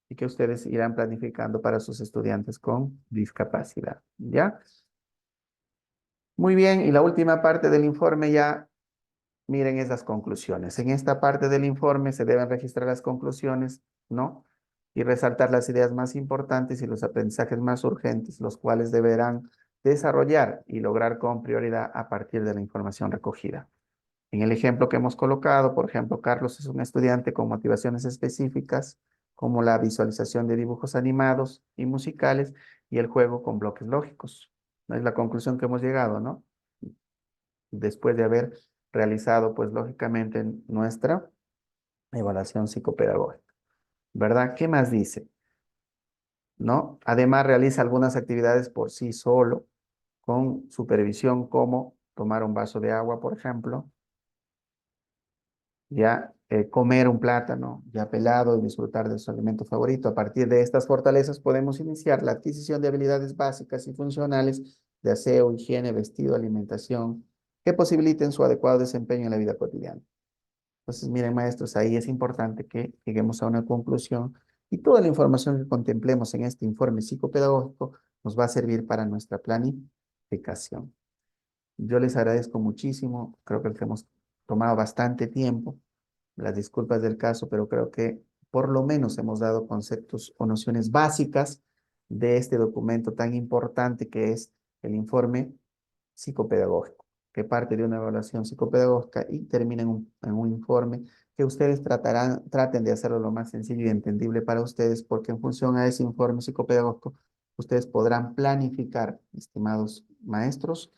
y que ustedes irán planificando para sus estudiantes con discapacidad, ¿ya? Muy bien, y la última parte del informe ya, miren, es las conclusiones. En esta parte del informe se deben registrar las conclusiones, ¿no? Y resaltar las ideas más importantes y los aprendizajes más urgentes, los cuales deberán desarrollar y lograr con prioridad a partir de la información recogida. En el ejemplo que hemos colocado, por ejemplo, Carlos es un estudiante con motivaciones específicas, como la visualización de dibujos animados y musicales y el juego con bloques lógicos. Es la conclusión que hemos llegado, ¿no? Después de haber realizado, pues, lógicamente, nuestra evaluación psicopedagógica, ¿verdad? ¿Qué más dice? ¿No? Además, realiza algunas actividades por sí solo, con supervisión, como tomar un vaso de agua, por ejemplo, ya comer un plátano ya pelado y disfrutar de su alimento favorito. A partir de estas fortalezas podemos iniciar la adquisición de habilidades básicas y funcionales de aseo, higiene, vestido, alimentación, que posibiliten su adecuado desempeño en la vida cotidiana. Entonces, miren, maestros, ahí es importante que lleguemos a una conclusión y toda la información que contemplemos en este informe psicopedagógico nos va a servir para nuestra planificación. Yo les agradezco muchísimo, creo que hemos tomado bastante tiempo, las disculpas del caso, pero creo que por lo menos hemos dado conceptos o nociones básicas de este documento tan importante que es el informe psicopedagógico, que parte de una evaluación psicopedagógica y termina en un informe que ustedes traten de hacerlo lo más sencillo y entendible para ustedes, porque en función a ese informe psicopedagógico, ustedes podrán planificar, estimados maestros,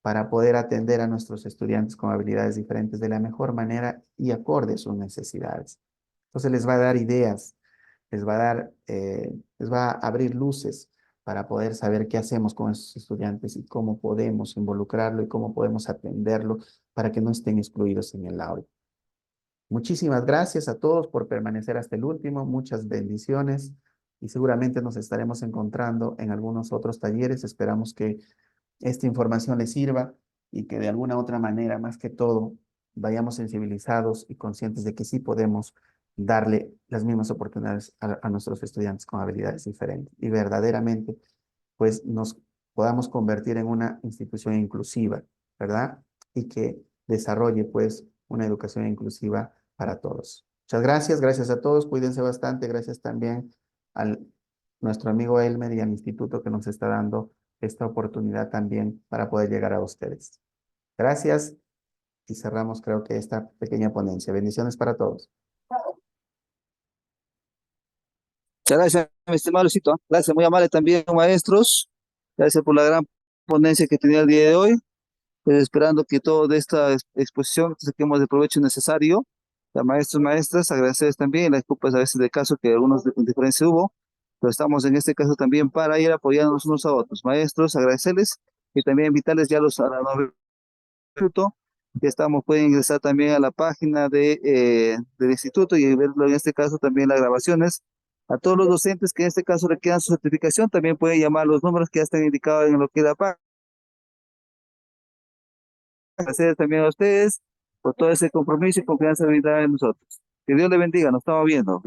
para poder atender a nuestros estudiantes con habilidades diferentes de la mejor manera y acorde a sus necesidades. Entonces les va a dar ideas, les va a abrir luces para poder saber qué hacemos con esos estudiantes y cómo podemos involucrarlo y cómo podemos atenderlo para que no estén excluidos en el aula. Muchísimas gracias a todos por permanecer hasta el último, muchas bendiciones y seguramente nos estaremos encontrando en algunos otros talleres. Esperamos que esta información les sirva y que de alguna otra manera, más que todo, vayamos sensibilizados y conscientes de que sí podemos darle las mismas oportunidades a nuestros estudiantes con habilidades diferentes y verdaderamente, pues, nos podamos convertir en una institución inclusiva, ¿verdad? Y que desarrolle, pues, una educación inclusiva para todos. Muchas gracias, gracias a todos, cuídense bastante, gracias también a nuestro amigo Elmer y al instituto que nos está dando esta oportunidad también para poder llegar a ustedes. Gracias y cerramos, creo que, esta pequeña ponencia. Bendiciones para todos. Muchas gracias, mi estimado Luisito. Gracias, muy amable también, maestros. Gracias por la gran ponencia que tenía el día de hoy. Pues esperando que toda esta exposición saquemos el provecho necesario. A maestros, maestras, agradecerles también, las disculpas a veces de caso que algunos diferencias hubo, pero estamos en este caso también para ir apoyándonos unos a otros. Maestros, agradecerles y también invitarles ya a la nueva instituto Ya estamos, pueden ingresar también a la página del instituto y verlo en este caso también las grabaciones. A todos los docentes que en este caso requieran su certificación, también pueden llamar a los números que ya están indicados en lo que es la página. Gracias también a ustedes por todo ese compromiso y confianza brindada en nosotros. Que Dios le bendiga, nos estamos viendo.